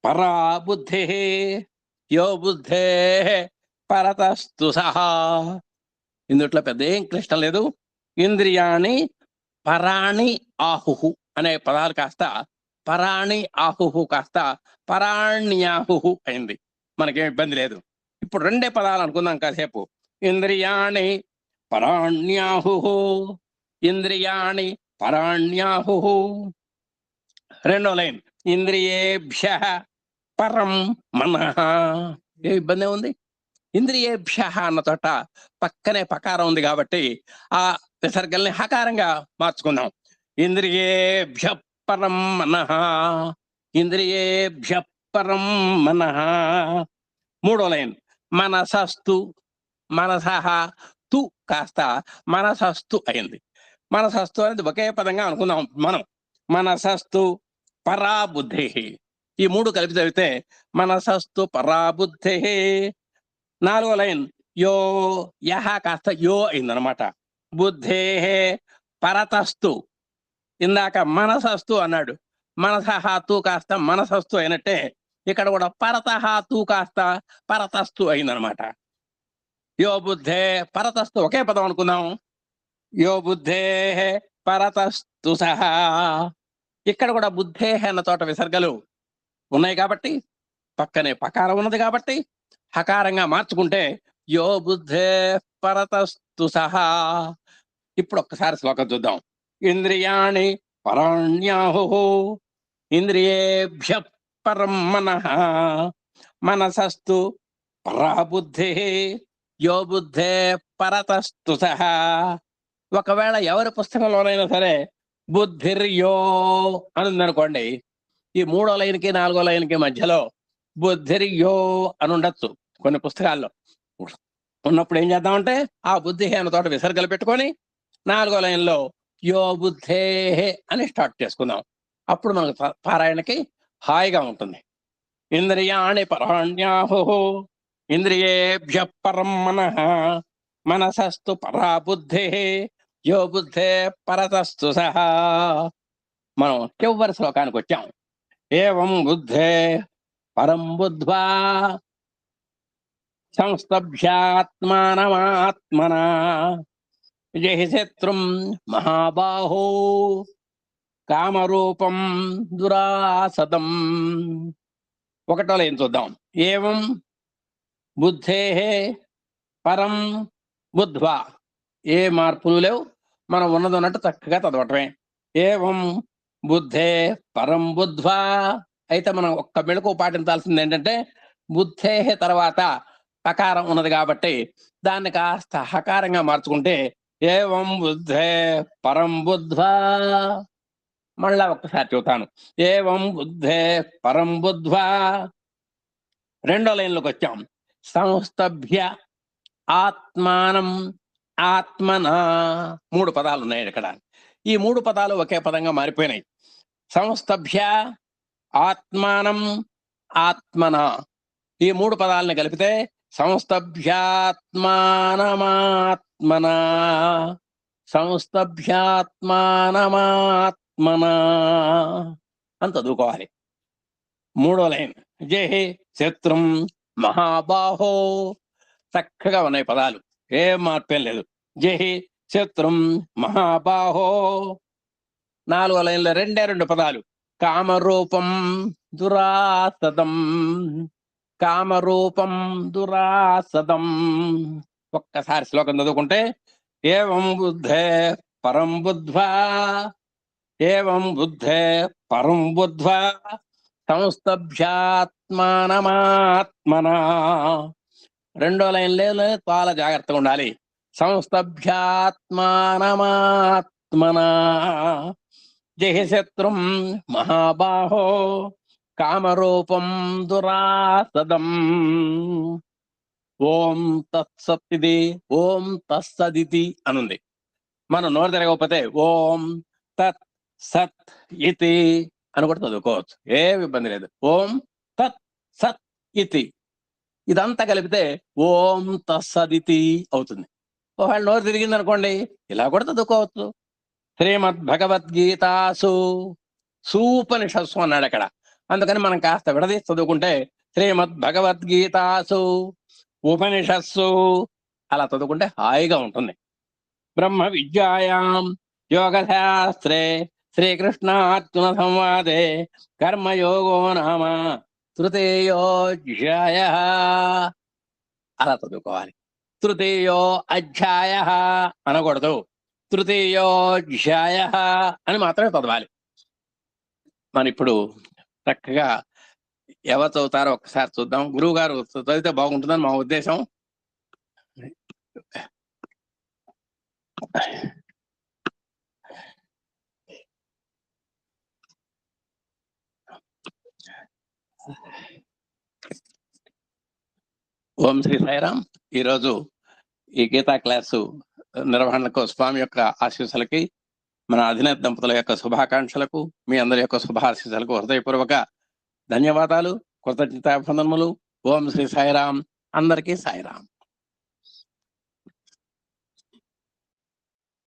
పరా బుద్ధి యో బుద్ధే పరతస్తు సహా. ఇందుట్లో పెద్ద ఏం క్లిష్టం లేదు. ఇంద్రియాణి పరాణి ఆహుహు అనే పదాలు కాస్త పరాణి ఆహుహు కాస్త పరాణ్యాహుహు అయింది. మనకేం ఇబ్బంది లేదు. ఇప్పుడు 2 పదాలు అనుకుందాం కాసేపు. ఇంద్రియాణి పరాణ్యాహుహు, ఇంద్రియాణి పరాణ్యాహుహు. 2వ లైన్ ఇంద్రియేభ్య పరం మనః. ఏ ఇబ్బంది ఉంది? ఇంద్రియేభ్య అన్న చోట పక్కనే పకారం ఉంది కాబట్టి ఆ విసర్గల్ని హకారంగా మార్చుకుందాం. ఇంద్రియేభ్య పరం మనః, ఇంద్రియేభ్య పరం మనః. 3వ లైన్ మనసస్తు, మనసహ తు కాస్త మనసస్తు అయింది. మనసస్తు అనేది ఒకే పదంగా అనుకుందాం మనం. మనసస్తు పరాబుద్ధి. ఈ 3 కలిపి చదివితే మనసస్తు పరాబుద్ధి. 4వ లైన్ యో యహ కాస్త యో అయిందనమాట. బుద్ధే పరతస్తు. ఇందాక మనసస్తు అన్నాడు, మనసహ తు కాస్త మనసస్తు అయినట్టే ఇక్కడ కూడా పరతహ తు కాస్త పరతస్తు అయిందనమాట. యో బుద్ధే పరతస్తు ఒకే పదం అనుకుందాం. యో బుద్ధే పరతస్తు సహా. ఇక్కడ కూడా బుద్ధే అన్న చోట విసర్గలు ఉన్నాయి కాబట్టి, పక్కనే పకారం ఉన్నది కాబట్టి హకారంగా మార్చుకుంటే యో బుద్ధే పరతస్తు సహా. ఇప్పుడు ఒక్కసారి శ్లోకం చూద్దాం. ఇంద్రియాణి పరాణ్యాహు ఇంద్రియేభ్య పరం మనః మనసస్తు పరాబుద్ధి యో బుద్ధే పరతస్తు సహా. ఒకవేళ ఎవరి పుస్తకంలోనైనా సరే బుద్ధిర్యో అని ఉందనుకోండి, ఈ 3వ లైన్కి 4వ లైన్కి మధ్యలో బుద్ధిర్యో అని ఉండొచ్చు కొన్ని పుస్తకాల్లో. ఉన్నప్పుడు ఏం చేద్దామంటే ఆ బుద్ధి అన్న తోట విసర్గలు పెట్టుకొని 4వ లైన్లో యో బుద్ధే అని స్టార్ట్ చేసుకుందాం. అప్పుడు మనకు పారాయణకి హాయిగా ఉంటుంది. ఇంద్రియాణి పరాణ్యాహు ఇంద్రియేభ్య పరం మనః మనసస్తు పరా బుద్ధి యో బుద్ధే పరతస్తు సహా. మనం చివరి శ్లోకానికి వచ్చాం. ఏవం బుద్ధే పరం బుద్ధ్వా సంస్తభ్యాత్మానమాత్మనా జహి శత్రుం మహాబాహో కామరూపం దురాసదం. 1వ లైన్ చూద్దాం. ఏవం బుద్ధే పరం బుద్ధ్వా. ఏ మార్పులు లేవు, మనం ఉన్నది ఉన్నట్టు చక్కగా చదవటమే. ఏవం బుద్ధే పరం బుద్ధ్వా. అయితే మనం ఒక్క మెళుకు పాటించాల్సింది ఏంటంటే బుద్ధే తర్వాత పకారం ఉన్నది కాబట్టి దాన్ని కాస్త హకారంగా మార్చుకుంటే ఏవం బుద్ధే పరం బుద్ధ్వా. మళ్ళా ఒక్కసారి చూతాను. ఏవం బుద్ధే పరం బుద్ధ్వా. 2వ లైన్లోకి వచ్చాం. సంస్తభ్య ఆత్మానం ఆత్మనా. 3 పదాలు ఉన్నాయి ఇక్కడ. ఈ 3 పదాలు ఒకే పదంగా మారిపోయినాయి. సంస్తభ్య ఆత్మానం ఆత్మన ఈ 3 పదాలని కలిపితే సంస్థభ్యాత్మానమాత్మన సంస్థభ్యాత్మానమాత్మన అని చదువుకోవాలి. 3వ లైన్ జేహి శత్రుం మహాబాహో. చక్కగా ఉన్నాయి పదాలు, ఏం మార్పేం లేదు. జేహి శత్రుం మహాబాహో. 4వ లైన్లో 2 పదాలు కామరూపం దురాసదం. కామరూపం దురాసదం. ఒక్కసారి శ్లోకం చదువుకుంటే ఏవం బుద్ధే పరం బుద్ధ్వా ఏవం బుద్ధే పరం బుద్ధ్వా సంస్థభ్యాత్మానమాత్మన. 2వ లైన్లో చాలా జాగ్రత్తగా ఉండాలి. సంస్థభ్యాత్మానమాత్మన జహి శత్రుం మహాబాహో కామరూపం దురాసదం. ఓం తత్సత్ ఇది ఓం తత్సదితి అనుంది. మనం నోరు తిరగకపోతే ఓం తత్ సత్ ఇతి అని కూడా చదువుకోవచ్చు, ఏం ఇబ్బంది లేదు. ఓం తత్ సత్ ఇతి ఇదంతా కలిపితే ఓం తత్సదితి అవుతుంది. ఒకవేళ నోరు తిరిగింది అనుకోండి, ఇలా కూడా చదువుకోవచ్చు. శ్రీమద్ భగవద్గీతాసు సూపనిషత్సు అన్నాడు అక్కడ. అందుకని మనం కాస్త విడదీసి చదువుకుంటే శ్రీమద్ భగవద్గీతాసు ఉపనిషత్సు అలా చదువుకుంటే హాయిగా ఉంటుంది. బ్రహ్మ విద్యాయాం యోగశాస్త్రే శ్రీకృష్ణార్జున సంవాదే కర్మయోగో నామ తృతీయోధ్యాయ అలా చదువుకోవాలి. తృతీయో అధ్యాయ అనకూడదు, తృతీయోధ్యాయ అని మాత్రమే చదవాలి. మన ఇప్పుడు చక్కగా ఎవరు చదువుతారో ఒక్కసారి చూద్దాం. గురువు గారు చదివితే బాగుంటుందని మా ఉద్దేశం. ఓం శ్రీ సాయిరాం. ఈరోజు ఈ గీతా క్లాసు నిర్వహణకు స్వామి యొక్క ఆశీస్సులకి, మన అధినేత దంపతుల యొక్క శుభాకాంక్షలకు, మీ అందరి యొక్క శుభాశీస్సులకు హృదయపూర్వక ధన్యవాదాలు, కృతజ్ఞతాభివందనములు. ఓం శ్రీ సాయిరాం. అందరికీ సాయిరాం.